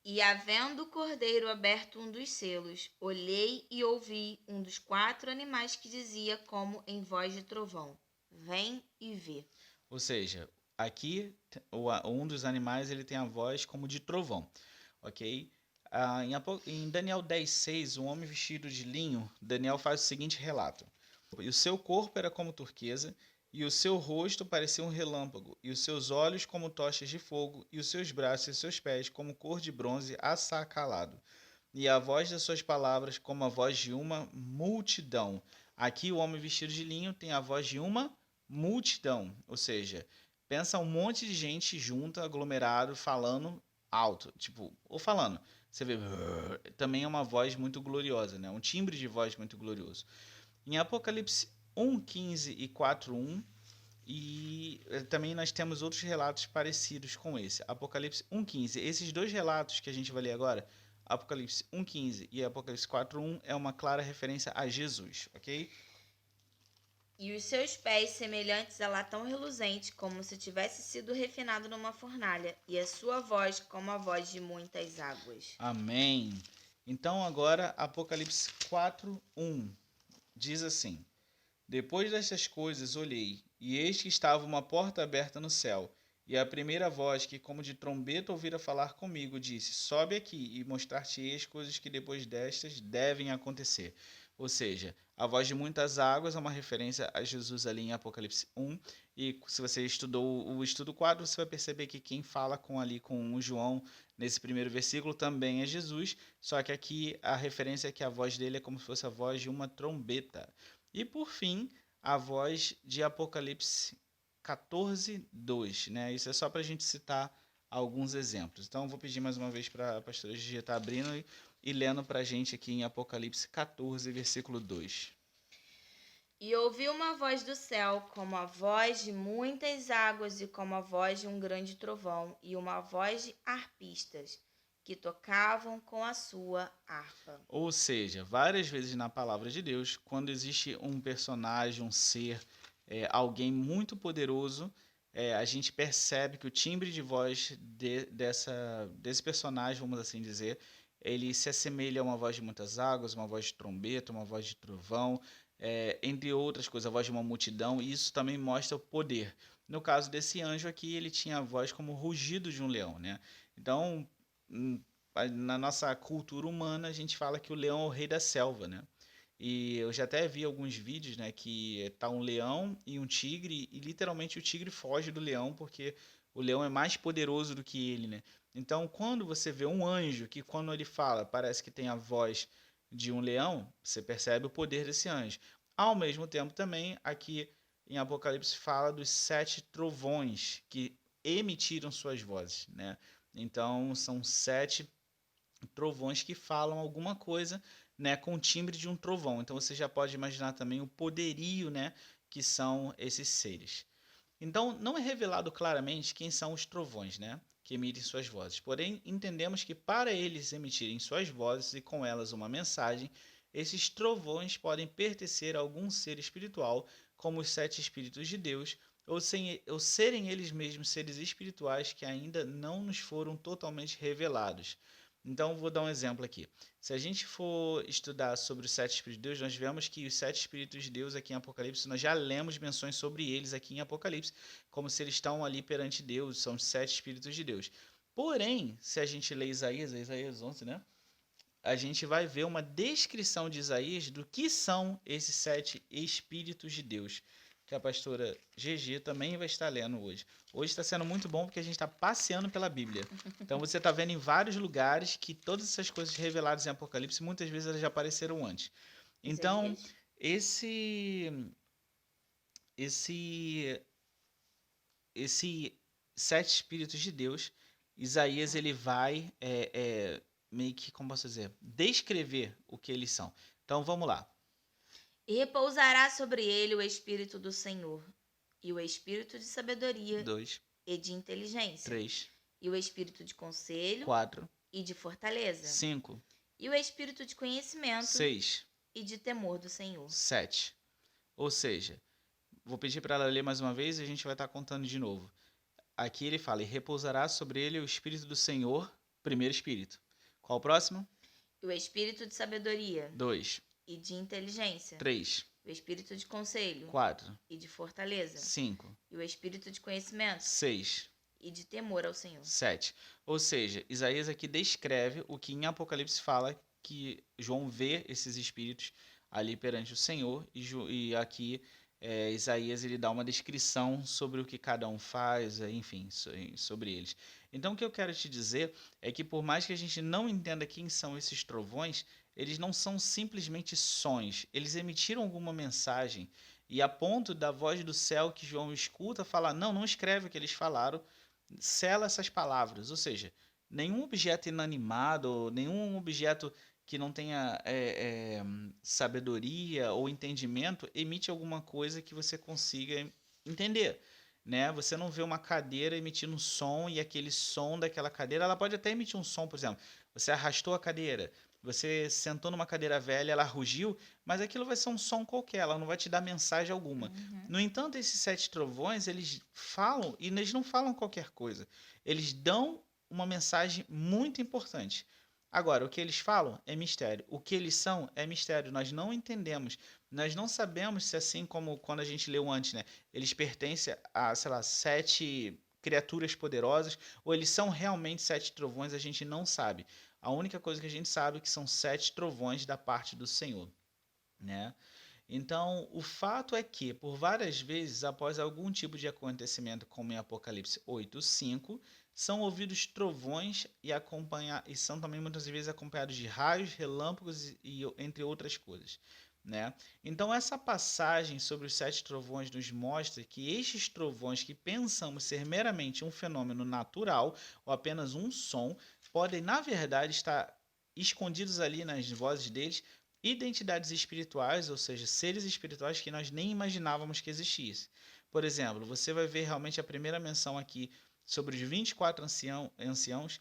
E havendo o cordeiro aberto um dos selos, olhei e ouvi um dos 4 animais que dizia como em voz de trovão: Vem e vê. Ou seja, aqui um dos animais ele tem a voz como de trovão, ok? Em Daniel 10:6, um homem vestido de linho, Daniel faz o seguinte relato: E o seu corpo era como turquesa, e o seu rosto parecia um relâmpago, e os seus olhos como tochas de fogo, e os seus braços e seus pés como cor de bronze assacalado. E a voz das suas palavras como a voz de uma multidão. Aqui o homem vestido de linho tem a voz de uma multidão, ou seja, pensa um monte de gente junta, aglomerado, falando alto, tipo, ou falando, você vê, também é uma voz muito gloriosa, né? Um timbre de voz muito glorioso. Em Apocalipse 1:15 e 4:1, e também nós temos outros relatos parecidos com esse. Apocalipse 1:15. Esses dois relatos que a gente vai ler agora, Apocalipse 1:15 e Apocalipse 4:1, é uma clara referência a Jesus, ok? E os seus pés semelhantes a latão reluzente, como se tivesse sido refinado numa fornalha, e a sua voz como a voz de muitas águas. Amém. Então agora Apocalipse 4:1 diz assim: Depois destas coisas olhei, e eis que estava uma porta aberta no céu. E a primeira voz, que como de trombeta ouvira falar comigo, disse: Sobe aqui e mostrar-te-ei as coisas que depois destas devem acontecer. Ou seja, a voz de muitas águas é uma referência a Jesus ali em Apocalipse 1. E se você estudou o estudo 4, você vai perceber que quem fala com o João nesse primeiro versículo também é Jesus. Só que aqui a referência é que a voz dele é como se fosse a voz de uma trombeta. E por fim, a voz de Apocalipse 14:2, né? Isso é só para a gente citar alguns exemplos. Então, vou pedir mais uma vez para a pastora Gigi estar abrindo e lendo para a gente aqui em Apocalipse 14, versículo 2. E ouvi uma voz do céu, como a voz de muitas águas e como a voz de um grande trovão, e uma voz de arpistas, que tocavam com a sua harpa. Ou seja, várias vezes na palavra de Deus, quando existe um personagem, um ser, alguém muito poderoso, a gente percebe que o timbre de voz desse personagem, vamos assim dizer, ele se assemelha a uma voz de muitas águas, uma voz de trombeta, uma voz de trovão, entre outras coisas, a voz de uma multidão, e isso também mostra o poder. No caso desse anjo aqui, ele tinha a voz como o rugido de um leão, né? Então, na nossa cultura humana, a gente fala que o leão é o rei da selva, né? E eu já até vi alguns vídeos, né, que tá um leão e um tigre, e literalmente o tigre foge do leão porque o leão é mais poderoso do que ele, né? Então, quando você vê um anjo que quando ele fala, parece que tem a voz de um leão, você percebe o poder desse anjo. Ao mesmo tempo também, aqui em Apocalipse fala dos 7 trovões que emitiram suas vozes, né? Então, são 7 trovões que falam alguma coisa, né, com o timbre de um trovão. Então você já pode imaginar também o poderio, né, que são esses seres. Então não é revelado claramente quem são os trovões, né, que emitem suas vozes. Porém, entendemos que para eles emitirem suas vozes e com elas uma mensagem, esses trovões podem pertencer a algum ser espiritual, como os 7 espíritos de Deus, ou serem eles mesmos seres espirituais que ainda não nos foram totalmente revelados. Então, vou dar um exemplo aqui. Se a gente for estudar sobre os 7 Espíritos de Deus, nós vemos que os 7 Espíritos de Deus aqui em Apocalipse, nós já lemos menções sobre eles aqui em Apocalipse, como se eles estão ali perante Deus, são os 7 Espíritos de Deus. Porém, se a gente lê Isaías 11, né? A gente vai ver uma descrição de Isaías do que são esses 7 Espíritos de Deus, que a pastora GG também vai estar lendo hoje. Hoje está sendo muito bom porque a gente está passeando pela Bíblia. Então você está vendo em vários lugares que todas essas coisas reveladas em Apocalipse, muitas vezes elas já apareceram antes. Então, Isaías. esse esse 7 Espíritos de Deus, Isaías ele vai meio que, como posso dizer, descrever o que eles são. Então vamos lá. E repousará sobre ele o Espírito do Senhor, e o Espírito de sabedoria 2, e de inteligência, 3, e o Espírito de conselho 4, e de fortaleza, 5, e o Espírito de conhecimento 6, e de temor do Senhor. 7. Ou seja, vou pedir para ela ler mais uma vez e a gente vai estar contando de novo. Aqui ele fala: e repousará sobre ele o Espírito do Senhor, primeiro Espírito. Qual o próximo? E o Espírito de sabedoria 2, e de inteligência, 3, o Espírito de conselho 4, e de fortaleza, 5, e o Espírito de conhecimento 6, e de temor ao Senhor. 7. Ou seja, Isaías aqui descreve o que em Apocalipse fala que João vê esses espíritos ali perante o Senhor e aqui Isaías ele dá uma descrição sobre o que cada um faz, enfim, sobre eles. Então o que eu quero te dizer é que por mais que a gente não entenda quem são esses trovões, eles não são simplesmente sons, eles emitiram alguma mensagem e a ponto da voz do céu que João escuta falar, não escreve o que eles falaram, sela essas palavras, ou seja, nenhum objeto inanimado, nenhum objeto que não tenha sabedoria ou entendimento emite alguma coisa que você consiga entender, né? Você não vê uma cadeira emitindo um som e aquele som daquela cadeira, ela pode até emitir um som, por exemplo, você arrastou a cadeira, você sentou numa cadeira velha, ela rugiu, mas aquilo vai ser um som qualquer, ela não vai te dar mensagem alguma. Uhum. No entanto, esses sete trovões, eles falam, e eles não falam qualquer coisa. Eles dão uma mensagem muito importante. Agora, o que eles falam é mistério. O que eles são é mistério. Nós não entendemos. Nós não sabemos se, assim como quando a gente leu antes, né? Eles pertencem a, sei lá, sete criaturas poderosas, ou eles são realmente sete trovões, a gente não sabe. A única coisa que a gente sabe é que são sete trovões da parte do Senhor, né? Então, o fato é que, por várias vezes, após algum tipo de acontecimento, como em Apocalipse 8:5, são ouvidos trovões e são também muitas vezes acompanhados de raios, relâmpagos entre outras coisas, né? Então, essa passagem sobre os sete trovões nos mostra que estes trovões que pensamos ser meramente um fenômeno natural ou apenas um som, podem, na verdade, estar escondidos ali nas vozes deles identidades espirituais, ou seja, seres espirituais que nós nem imaginávamos que existissem. Por exemplo, você vai ver realmente a primeira menção aqui sobre os 24 anciãos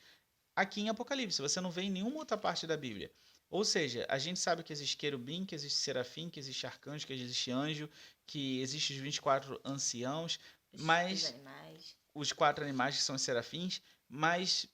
aqui em Apocalipse. Você não vê em nenhuma outra parte da Bíblia. Ou seja, a gente sabe que existe querubim, que existe serafim, que existe arcanjo, que existe anjo, que existe os 24 anciãos, Os mas animais. os quatro animais que são os serafins, mas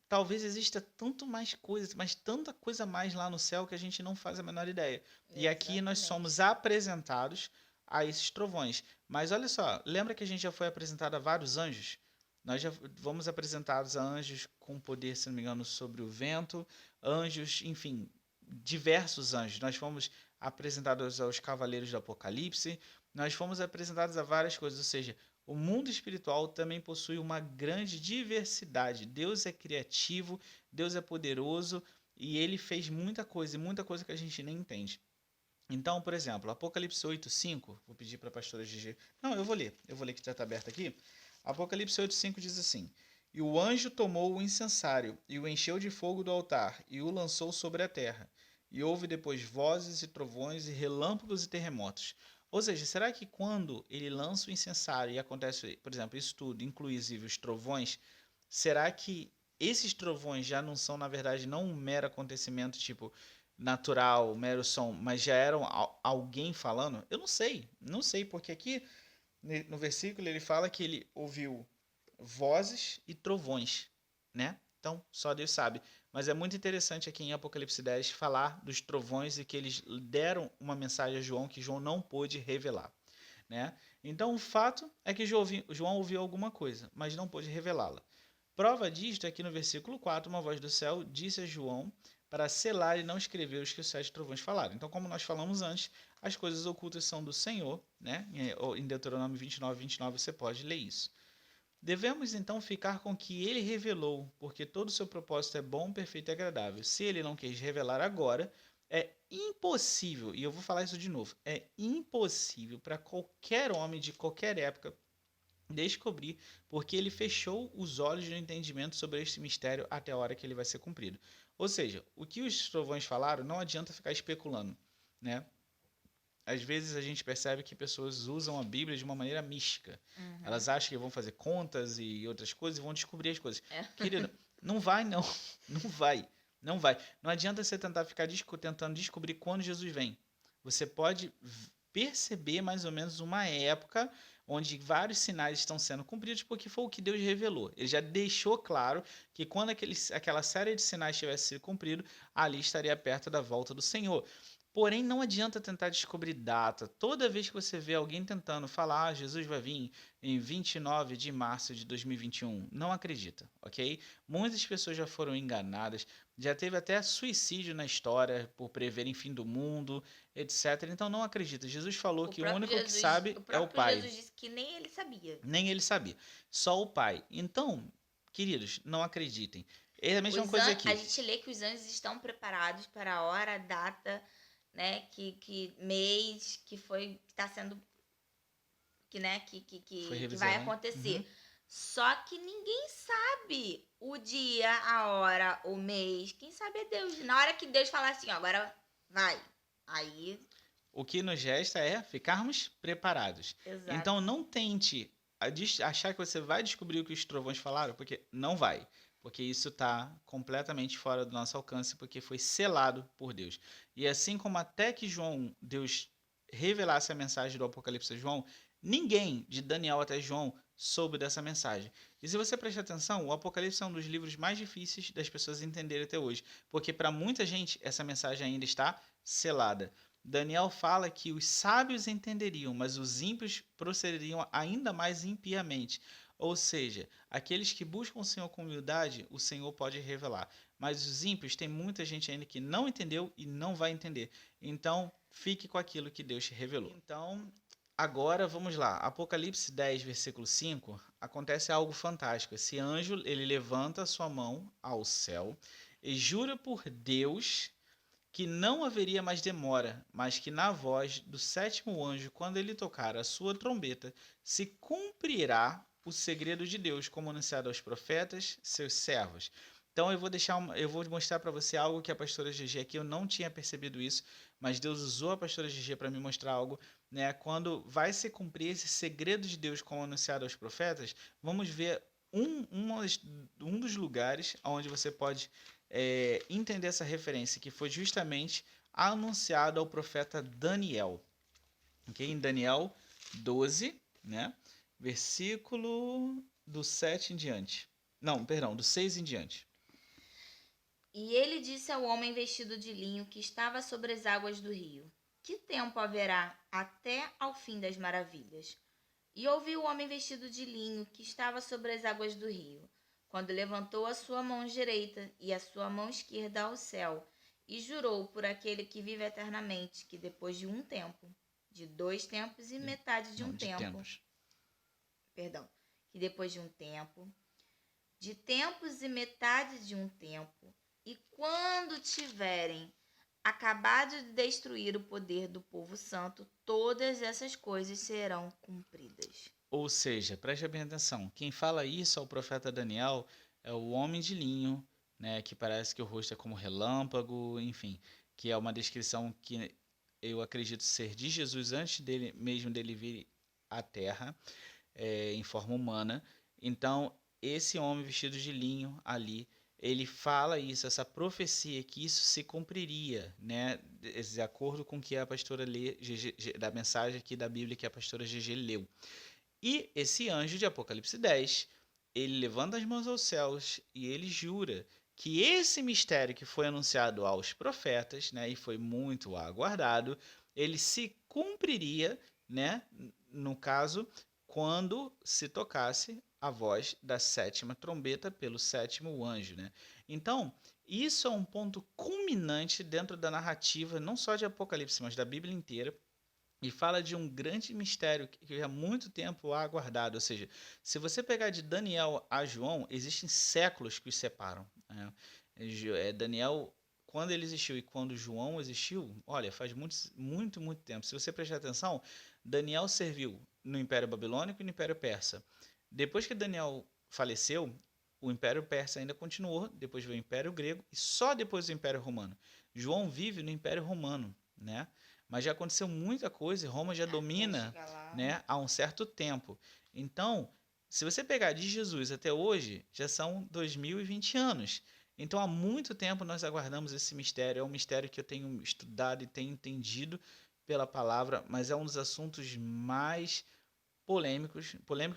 talvez exista tanto mais coisas, mas tanta coisa mais lá no céu que a gente não faz a menor ideia. E aqui nós Exatamente. somos apresentados a esses trovões. Mas olha só, lembra que a gente já foi apresentado a vários anjos? Nós já fomos apresentados a anjos com poder, se não me engano, sobre o vento, anjos, enfim, diversos anjos. Nós fomos apresentados aos cavaleiros do Apocalipse, nós fomos apresentados a várias coisas, ou seja, o mundo espiritual também possui uma grande diversidade. Deus é criativo, Deus é poderoso e ele fez muita coisa, e muita coisa que a gente nem entende. Então, por exemplo, Apocalipse 8:5, vou pedir para a pastora Gigi. Não, eu vou ler que já está aberto aqui. Apocalipse 8:5 diz assim: E o anjo tomou o incensário e o encheu de fogo do altar e o lançou sobre a terra. E houve depois vozes e trovões e relâmpagos e terremotos. Ou seja, será que quando ele lança o incensário e acontece, por exemplo, isso tudo, inclusive os trovões, será que esses trovões já não são, na verdade, não um mero acontecimento tipo natural, mero som, mas já eram alguém falando? Eu não sei, não sei, porque aqui no versículo ele fala que ele ouviu vozes e trovões, né? Então, só Deus sabe. Mas é muito interessante aqui em Apocalipse 10 falar dos trovões e que eles deram uma mensagem a João que João não pôde revelar, né? Então, o fato é que João ouviu alguma coisa, mas não pôde revelá-la. Prova disto é que no versículo 4, uma voz do céu disse a João para selar e não escrever os que os sete trovões falaram. Então, como nós falamos antes, as coisas ocultas são do Senhor, né? Em Deuteronômio 29:29 você pode ler isso. Devemos então ficar com o que ele revelou, porque todo o seu propósito é bom, perfeito e agradável. Se ele não quis revelar agora, é impossível, e eu vou falar isso de novo, é impossível para qualquer homem de qualquer época descobrir, porque ele fechou os olhos do entendimento sobre este mistério até a hora que ele vai ser cumprido. Ou seja, o que os trovões falaram não adianta ficar especulando, né? Às vezes a gente percebe que pessoas usam a Bíblia de uma maneira mística. Uhum. Elas acham que vão fazer contas e outras coisas e vão descobrir as coisas. É. Querido, não vai não. Não vai. Não vai. Não adianta você tentar ficar tentando descobrir quando Jesus vem. Você pode perceber mais ou menos uma época onde vários sinais estão sendo cumpridos, porque foi o que Deus revelou. Ele já deixou claro que quando aquela série de sinais tivesse sido cumprido, ali estaria perto da volta do Senhor. Porém, não adianta tentar descobrir data. Toda vez que você vê alguém tentando falar, Jesus vai vir em 29 de março de 2021, não acredita, ok? Muitas pessoas já foram enganadas, já teve até suicídio na história por preverem fim do mundo, etc. Então não acredita. Jesus falou que o único que sabe O é o próprio Pai. Jesus disse que nem ele sabia. Nem ele sabia, só o Pai. Então, queridos, não acreditem. É a mesma coisa A aqui. gente lê que os anjos estão preparados para a hora, a data, né, que mês que foi, que está sendo, que, né, Foi que vai revisado, né? acontecer. Uhum. Só que ninguém sabe o dia, a hora, o mês. Quem sabe é Deus. Na hora que Deus falar assim, ó, agora vai. Aí, O que nos resta é ficarmos preparados. exato. Então não tente achar que você vai descobrir o que os trovões falaram, porque não vai. Porque isso está completamente fora do nosso alcance, porque foi selado por Deus. E assim como até que Deus revelasse a mensagem do Apocalipse a João, ninguém, de Daniel até João, soube dessa mensagem. E se você prestar atenção, o Apocalipse é um dos livros mais difíceis das pessoas entenderem até hoje, porque para muita gente essa mensagem ainda está selada. Daniel fala que os sábios entenderiam, mas os ímpios procederiam ainda mais impiamente. Ou seja, aqueles que buscam o Senhor com humildade, o Senhor pode revelar. Mas os ímpios, tem muita gente ainda que não entendeu e não vai entender. Então, fique com aquilo que Deus te revelou. Então, agora vamos lá. Apocalipse 10, versículo 5, acontece algo fantástico. Esse anjo, ele levanta a sua mão ao céu e jura por Deus que não haveria mais demora, mas que na voz do sétimo anjo, quando ele tocar a sua trombeta, se cumprirá o segredo de Deus, como anunciado aos profetas, seus servos. Então eu vou mostrar para você algo que a pastora GG aqui eu não tinha percebido isso, mas Deus usou a pastora GG para me mostrar algo, né? Quando vai se cumprir esse segredo de Deus, como anunciado aos profetas, vamos ver um dos lugares onde você pode entender essa referência, que foi justamente anunciado ao profeta Daniel. Okay? Em Daniel 12, né? Versículo do 7 em diante. Não, perdão, do 6 em diante. E ele disse ao homem vestido de linho que estava sobre as águas do rio: Que tempo haverá até ao fim das maravilhas? E ouviu o homem vestido de linho que estava sobre as águas do rio, quando levantou a sua mão direita e a sua mão esquerda ao céu, e jurou por aquele que vive eternamente, que depois de um tempo, de 2 tempos e metade de Não, um de tempo, tempos. perdão, que depois de um tempo, de tempos e metade de um tempo, e quando tiverem acabado de destruir o poder do povo santo, todas essas coisas serão cumpridas. Ou seja, preste bem atenção, quem fala isso ao profeta Daniel é o homem de linho, né, que parece que o rosto é como relâmpago, enfim, que é uma descrição que eu acredito ser de Jesus antes dele mesmo dele vir à Terra, em forma humana. Então, esse homem vestido de linho ali, ele fala isso, essa profecia, que isso se cumpriria, né? De acordo com o que a pastora lê, da mensagem aqui da Bíblia que a pastora GG leu. E esse anjo de Apocalipse 10, ele levanta as mãos aos céus e ele jura que esse mistério que foi anunciado aos profetas, né, e foi muito aguardado, ele se cumpriria, né, no caso, quando se tocasse a voz da sétima trombeta pelo sétimo anjo, né? Então, isso é um ponto culminante dentro da narrativa, não só de Apocalipse, mas da Bíblia inteira, e fala de um grande mistério que há muito tempo há aguardado. Ou seja, se você pegar de Daniel a João, existem séculos que os separam, né? Daniel, quando ele existiu e quando João existiu, olha, faz muito tempo. Se você prestar atenção, Daniel serviu no Império Babilônico e no Império Persa. Depois que Daniel faleceu, o Império Persa ainda continuou, depois veio o Império Grego e só depois o Império Romano. João vive no Império Romano, né? Mas já aconteceu muita coisa e Roma já domina, né, há um certo tempo. Então, se você pegar de Jesus até hoje, já são 2020 anos. Então, há muito tempo nós aguardamos esse mistério. É um mistério que eu tenho estudado e tenho entendido pela palavra, mas é um dos assuntos mais polêmicos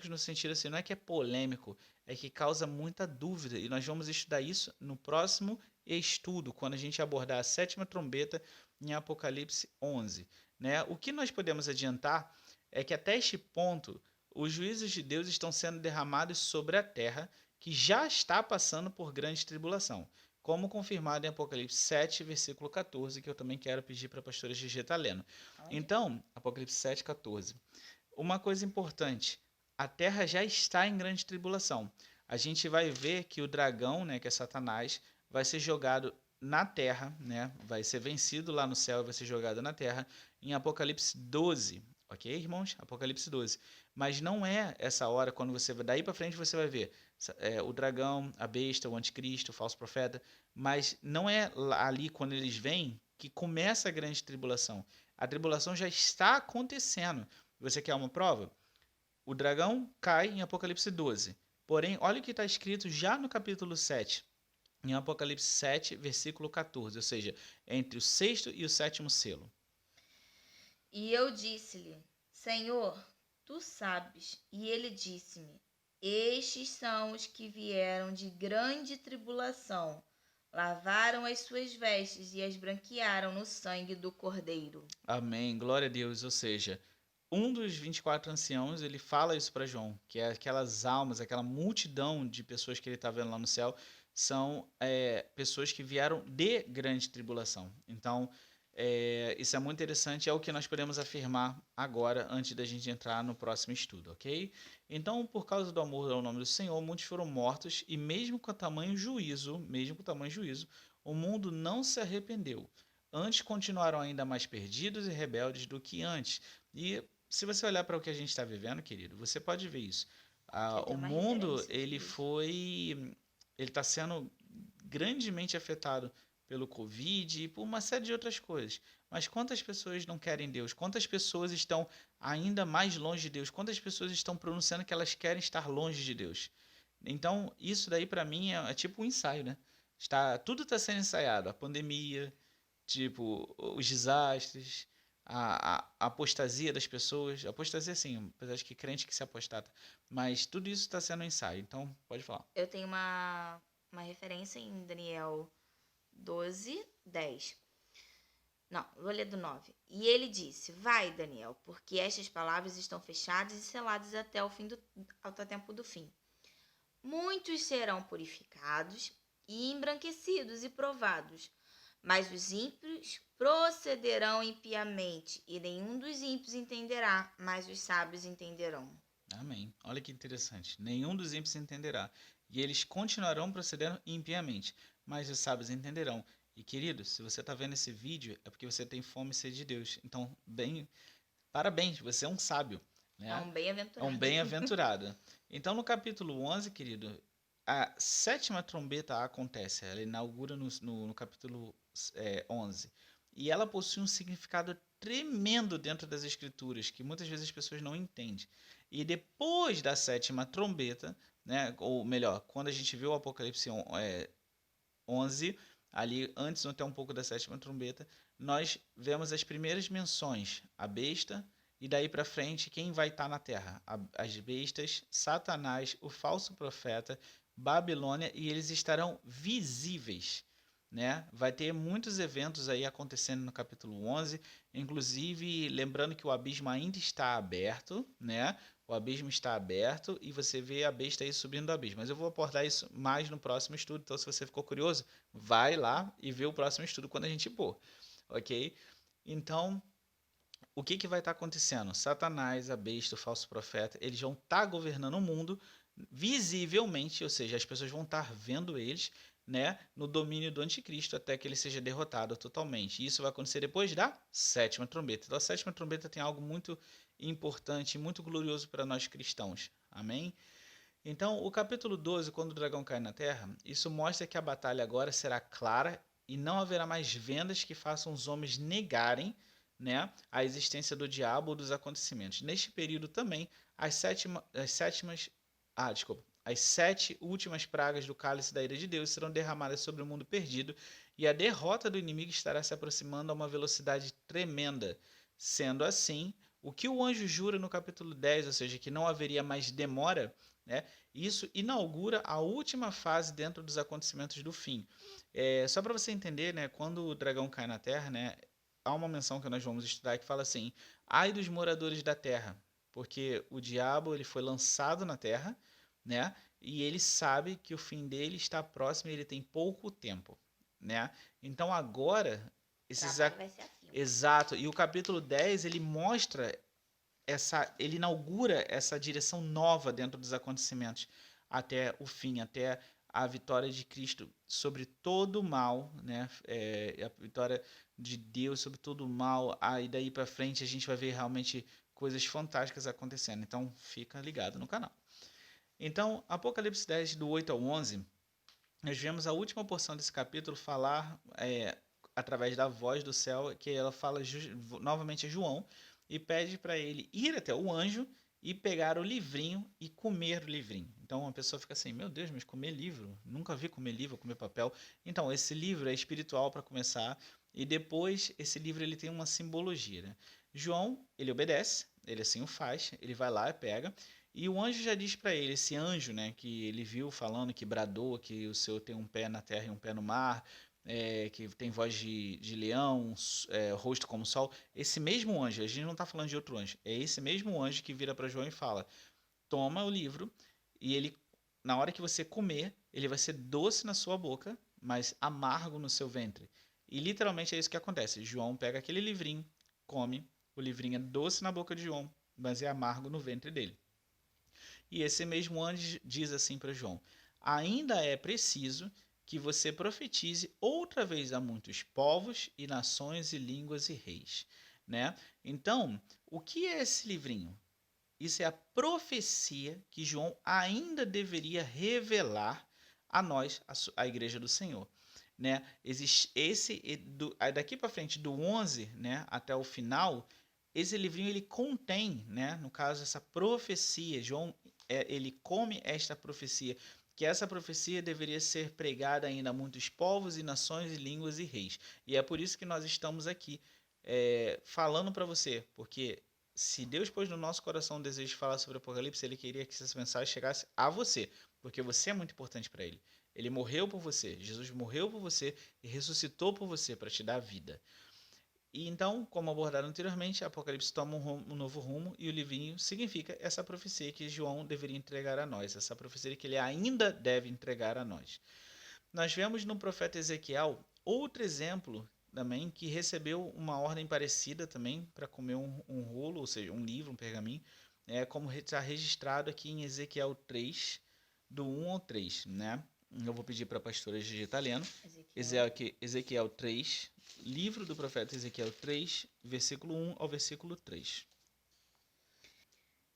no sentido assim, não é que é polêmico, é que causa muita dúvida. E nós vamos estudar isso no próximo estudo, quando a gente abordar a sétima trombeta em Apocalipse 11. Né? O que nós podemos adiantar é que até este ponto, os juízos de Deus estão sendo derramados sobre a terra, que já está passando por grande tribulação, como confirmado em Apocalipse 7, versículo 14, que eu também quero pedir para a pastora Gigi estar lendo. Então, Apocalipse 7, 14. Uma coisa importante, a terra já está em grande tribulação. A gente vai ver que o dragão, né, que é Satanás, vai ser jogado na terra, né, vai ser vencido lá no céu e vai ser jogado na terra, em Apocalipse 12. ok, irmãos? Apocalipse 12. Mas não é essa hora, quando você daí para frente você vai ver o dragão, a besta, o anticristo, o falso profeta, mas não é ali quando eles vêm que começa a grande tribulação. A tribulação já está acontecendo. Você quer uma prova? O dragão cai em Apocalipse 12. Porém, olha o que está escrito já no capítulo 7, em Apocalipse 7, versículo 14, ou seja, entre o sexto e o sétimo selo. E eu disse-lhe: Senhor, tu sabes. E ele disse-me: Estes são os que vieram de grande tribulação, lavaram as suas vestes e as branquearam no sangue do Cordeiro. Amém, glória a Deus. Ou seja, um dos 24 anciãos, ele fala isso para João, que é aquelas almas, aquela multidão de pessoas que ele está vendo lá no céu, são pessoas que vieram de grande tribulação. Então, isso é muito interessante, é o que nós podemos afirmar agora, antes da gente entrar no próximo estudo, ok? Então, por causa do amor ao nome do Senhor, muitos foram mortos, e mesmo com tamanho juízo, o mundo não se arrependeu. Antes continuaram ainda mais perdidos e rebeldes do que antes. E se você olhar para o que a gente está vivendo, querido, você pode ver isso. O mundo, ele está sendo grandemente afetado pelo Covid e por uma série de outras coisas. Mas quantas pessoas não querem Deus? Quantas pessoas estão ainda mais longe de Deus? Quantas pessoas estão pronunciando que elas querem estar longe de Deus? Então, isso daí para mim é tipo um ensaio, né? Tudo está sendo ensaiado. A pandemia, tipo, os desastres, a apostasia das pessoas. Apostasia, sim, apesar de que crente que se apostata. Mas tudo isso está sendo um ensaio. Então, pode falar. Eu tenho uma referência em Daniel 12, 10. Não, vou ler do 9. E ele disse: Vai, Daniel, porque estas palavras estão fechadas e seladas até o tempo do fim. Muitos serão purificados e embranquecidos e provados, mas os ímpios procederão impiamente, e nenhum dos ímpios entenderá, mas os sábios entenderão. Amém. Olha que interessante. Nenhum dos ímpios entenderá, e eles continuarão procedendo impiamente, mas os sábios entenderão. E querido, se você está vendo esse vídeo, é porque você tem fome e sede de Deus. Então, parabéns, você é um sábio, né? É um É um bem-aventurado. bem-aventurado. Então, no capítulo 11, querido, a sétima trombeta acontece. Ela inaugura no capítulo 11. E ela possui um significado tremendo dentro das escrituras, que muitas vezes as pessoas não entendem. E depois da sétima trombeta, né, ou melhor, quando a gente vê o Apocalipse 11, ali antes até um pouco da sétima trombeta, nós vemos as primeiras menções, a besta, e daí para frente quem vai estar na terra? As bestas, Satanás, o falso profeta, Babilônia, e eles estarão visíveis, né? Vai ter muitos eventos aí acontecendo no capítulo 11, inclusive lembrando que o abismo ainda está aberto, né? O abismo está aberto e você vê a besta aí subindo do abismo. Mas eu vou abordar isso mais no próximo estudo, então se você ficou curioso, vai lá e vê o próximo estudo quando a gente pôr, ok? Então, o que vai estar acontecendo? Satanás, a besta, o falso profeta, eles vão estar governando o mundo visivelmente, ou seja, as pessoas vão estar vendo eles, né, no domínio do anticristo até que ele seja derrotado totalmente. E isso vai acontecer depois da sétima trombeta. Então a sétima trombeta tem algo muito importante e muito glorioso para nós cristãos. Amém? Então, o capítulo 12, quando o dragão cai na terra, isso mostra que a batalha agora será clara e não haverá mais vendas que façam os homens negarem, né, a existência do diabo ou dos acontecimentos. Neste período também, as sete últimas pragas do cálice da ira de Deus serão derramadas sobre o mundo perdido e a derrota do inimigo estará se aproximando a uma velocidade tremenda. Sendo assim, o que o anjo jura no capítulo 10, ou seja, que não haveria mais demora, né, isso inaugura a última fase dentro dos acontecimentos do fim. Só para você entender, né, quando o dragão cai na terra, né, há uma menção que nós vamos estudar que fala assim: ai dos moradores da terra, porque o diabo ele foi lançado na terra, né, e ele sabe que o fim dele está próximo e ele tem pouco tempo, né? Então agora esses Trabalho vai ser assim. exato, e o capítulo 10 ele mostra ele inaugura essa direção nova dentro dos acontecimentos até o fim, até a vitória de Cristo sobre todo o mal, né? A vitória de Deus sobre todo o mal. Aí daí para frente a gente vai ver realmente coisas fantásticas acontecendo. Então, fica ligado no canal. Então, Apocalipse 10, do 8 ao 11, nós vemos a última porção desse capítulo falar através da voz do céu, que ela fala novamente a João e pede para ele ir até o anjo e pegar o livrinho e comer o livrinho. Então a pessoa fica assim, meu Deus, mas comer livro? Nunca vi comer livro, comer papel. Então esse livro é espiritual para começar e depois esse livro ele tem uma simbologia, né? João, ele obedece, ele assim o faz, ele vai lá e pega. E o anjo já diz para ele, esse anjo, né, que ele viu falando, que bradou, que o Senhor tem um pé na terra e um pé no mar, que tem voz de leão, rosto como sol. Esse mesmo anjo, a gente não está falando de outro anjo, é esse mesmo anjo que vira para João e fala: toma o livro e ele, na hora que você comer, ele vai ser doce na sua boca, mas amargo no seu ventre. E literalmente é isso que acontece. João pega aquele livrinho, come, o livrinho é doce na boca de João, mas é amargo no ventre dele. E esse mesmo anjo diz assim para João: ainda é preciso que você profetize outra vez a muitos povos e nações e línguas e reis, né? Então, o que é esse livrinho? Isso é a profecia que João ainda deveria revelar a nós, a igreja do Senhor, né? Existe daqui para frente do 11, né, até o final, esse livrinho ele contém, né, no caso essa profecia. João ele come esta profecia, que essa profecia deveria ser pregada ainda a muitos povos e nações e línguas e reis. E é por isso que nós estamos aqui falando para você, porque se Deus pôs no nosso coração o desejo de falar sobre o Apocalipse, ele queria que essa mensagem chegasse a você, porque você é muito importante para ele. Ele morreu por você, Jesus morreu por você e ressuscitou por você para te dar vida. E então, como abordado anteriormente, Apocalipse toma um novo rumo e o livrinho significa essa profecia que João deveria entregar a nós, essa profecia que ele ainda deve entregar a nós. Nós vemos no profeta Ezequiel outro exemplo também que recebeu uma ordem parecida também para comer um rolo, ou seja, um livro, um pergaminho, como está registrado aqui em Ezequiel 3, do 1 ao 3, né? Eu vou pedir para a pastora Gigi Italiano, Ezequiel 3, livro do profeta Ezequiel 3, versículo 1 ao versículo 3.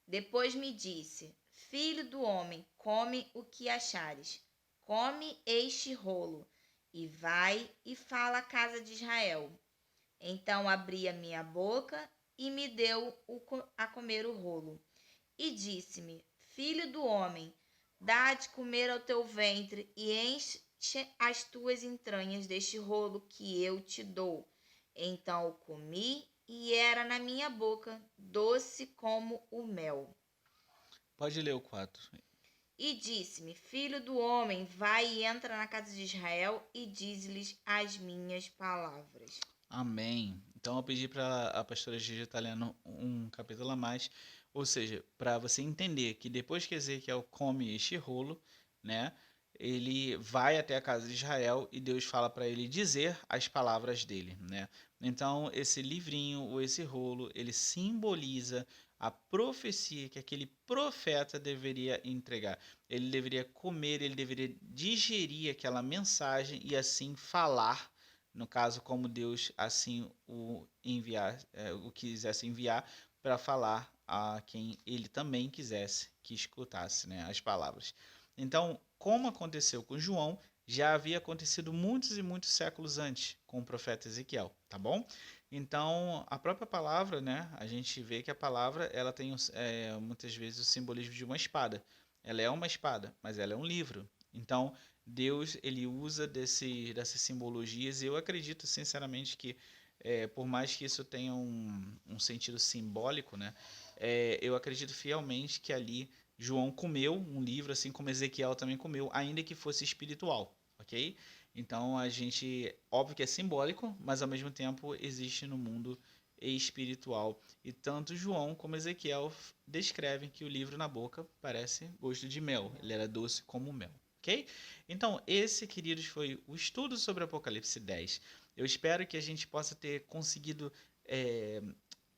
Depois me disse: filho do homem, come o que achares, come este rolo, e vai e fala à casa de Israel. Então abri a minha boca e me deu a comer o rolo. E disse-me: filho do homem, dá de comer ao teu ventre e enche as tuas entranhas deste rolo que eu te dou. Então o comi e era na minha boca doce como o mel. Pode ler o 4. E disse-me: filho do homem, vai e entra na casa de Israel e diz-lhes as minhas palavras. Amém. Então eu pedi para a pastora Gigi Italiano um capítulo a mais, ou seja, para você entender que depois que Ezequiel come este rolo, né, ele vai até a casa de Israel e Deus fala para ele dizer as palavras dele, né? Então esse livrinho ou esse rolo, ele simboliza a profecia que aquele profeta deveria entregar. Ele deveria comer, ele deveria digerir aquela mensagem e assim falar, no caso, como Deus assim o quisesse enviar para falar a quem ele também quisesse que escutasse, né, as palavras. Então, como aconteceu com João, já havia acontecido muitos e muitos séculos antes com o profeta Ezequiel, tá bom? Então, a própria palavra, né, a gente vê que a palavra ela tem muitas vezes o simbolismo de uma espada. Ela é uma espada, mas ela é um livro. Então, Deus ele usa dessas simbologias e eu acredito sinceramente que por mais que isso tenha um sentido simbólico, né, eu acredito fielmente que ali João comeu um livro assim como Ezequiel também comeu, ainda que fosse espiritual, ok? Então a gente, óbvio que é simbólico, mas ao mesmo tempo existe no mundo espiritual. E tanto João como Ezequiel descrevem que o livro na boca parece gosto de mel, ele era doce como mel. Ok? Então, esse, queridos, foi o estudo sobre Apocalipse 10. Eu espero que a gente possa ter conseguido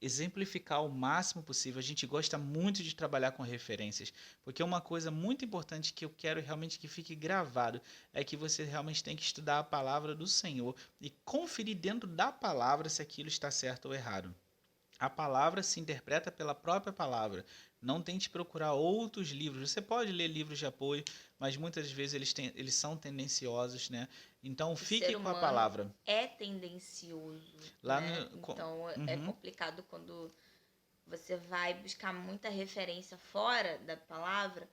exemplificar o máximo possível. A gente gosta muito de trabalhar com referências, porque uma coisa muito importante que eu quero realmente que fique gravado é que você realmente tem que estudar a palavra do Senhor e conferir dentro da palavra se aquilo está certo ou errado. A palavra se interpreta pela própria palavra. Não tente procurar outros livros. Você pode ler livros de apoio, mas muitas vezes eles são tendenciosos, né? Então O fique ser com a humano palavra. é tendencioso, Lá né? no, Então é Uhum. complicado quando você vai buscar muita referência fora da palavra,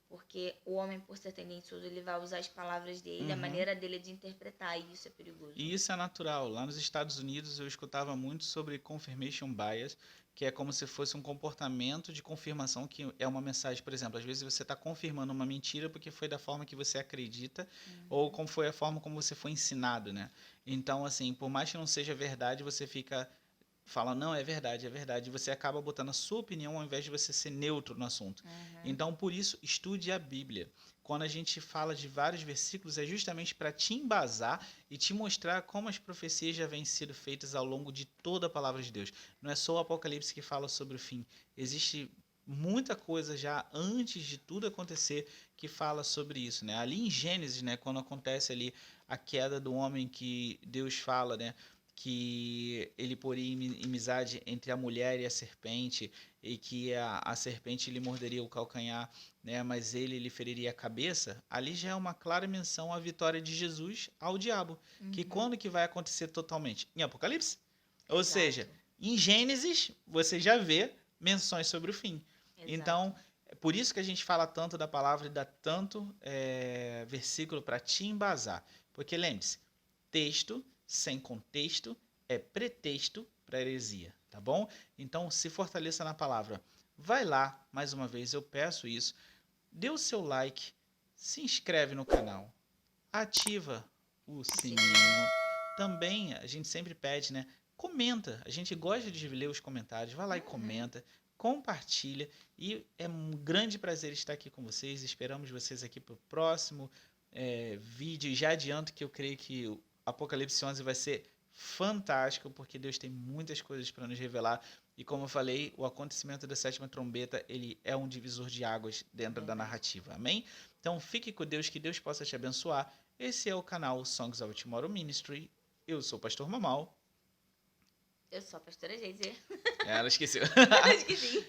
porque o homem, por ser tendencioso, ele vai usar as palavras dele, a Uhum. maneira dele de interpretar, e isso é perigoso. E isso é natural. Lá nos Estados Unidos eu escutava muito sobre confirmation bias, que é como se fosse um comportamento de confirmação que é uma mensagem, por exemplo, às vezes você está confirmando uma mentira porque foi da forma que você acredita ou Uhum. como foi a forma como você foi ensinado, né? Então, assim, por mais que não seja verdade, você fica fala, não, é verdade, e você acaba botando a sua opinião ao invés de você ser neutro no assunto. Uhum. Então, por isso, estude a Bíblia. Quando a gente fala de vários versículos, é justamente para te embasar e te mostrar como as profecias já vêm sido feitas ao longo de toda a palavra de Deus. Não é só o Apocalipse que fala sobre o fim. Existe muita coisa já antes de tudo acontecer que fala sobre isso, né? Ali em Gênesis, né, quando acontece ali a queda do homem que Deus fala, né, que ele poria inimizade entre a mulher e a serpente e que a serpente lhe morderia o calcanhar, né, mas ele lhe feriria a cabeça, ali já é uma clara menção à vitória de Jesus ao diabo, que Uhum. quando que vai acontecer totalmente? Em Apocalipse. Ou seja, Exato. em Gênesis você já vê menções sobre o fim. Exato. Então, é por isso que a gente fala tanto da palavra e dá tanto versículo para te embasar. Porque lembre-se, texto sem contexto é pretexto para heresia, tá bom? Então se fortaleça na palavra. Vai lá, mais uma vez eu peço isso, dê o seu like, se inscreve no canal, ativa o Sininho. sininho. Também a gente sempre pede, né? Comenta, a gente gosta de ler os comentários, vai lá e Uhum. comenta, compartilha e é um grande prazer estar aqui com vocês. Esperamos vocês aqui para o próximo vídeo e já adianto que eu creio que o Apocalipse 11 vai ser fantástico porque Deus tem muitas coisas para nos revelar e como eu falei, o acontecimento da sétima trombeta ele é um divisor de águas dentro da Verdade. narrativa, amém? Então fique com Deus, que Deus possa te abençoar. Esse é o canal Songs of Tomorrow Ministry. Eu sou o pastor Mamal. Eu sou a pastora Geise. Ela esqueceu. Esqueci.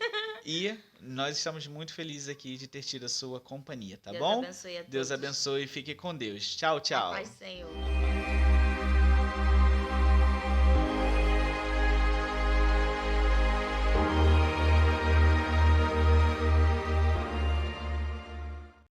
E nós estamos muito felizes aqui de ter tido a sua companhia, tá Deus bom? abençoe a Deus todos. abençoe e fique com Deus. Tchau, A paz, tchau. Senhor.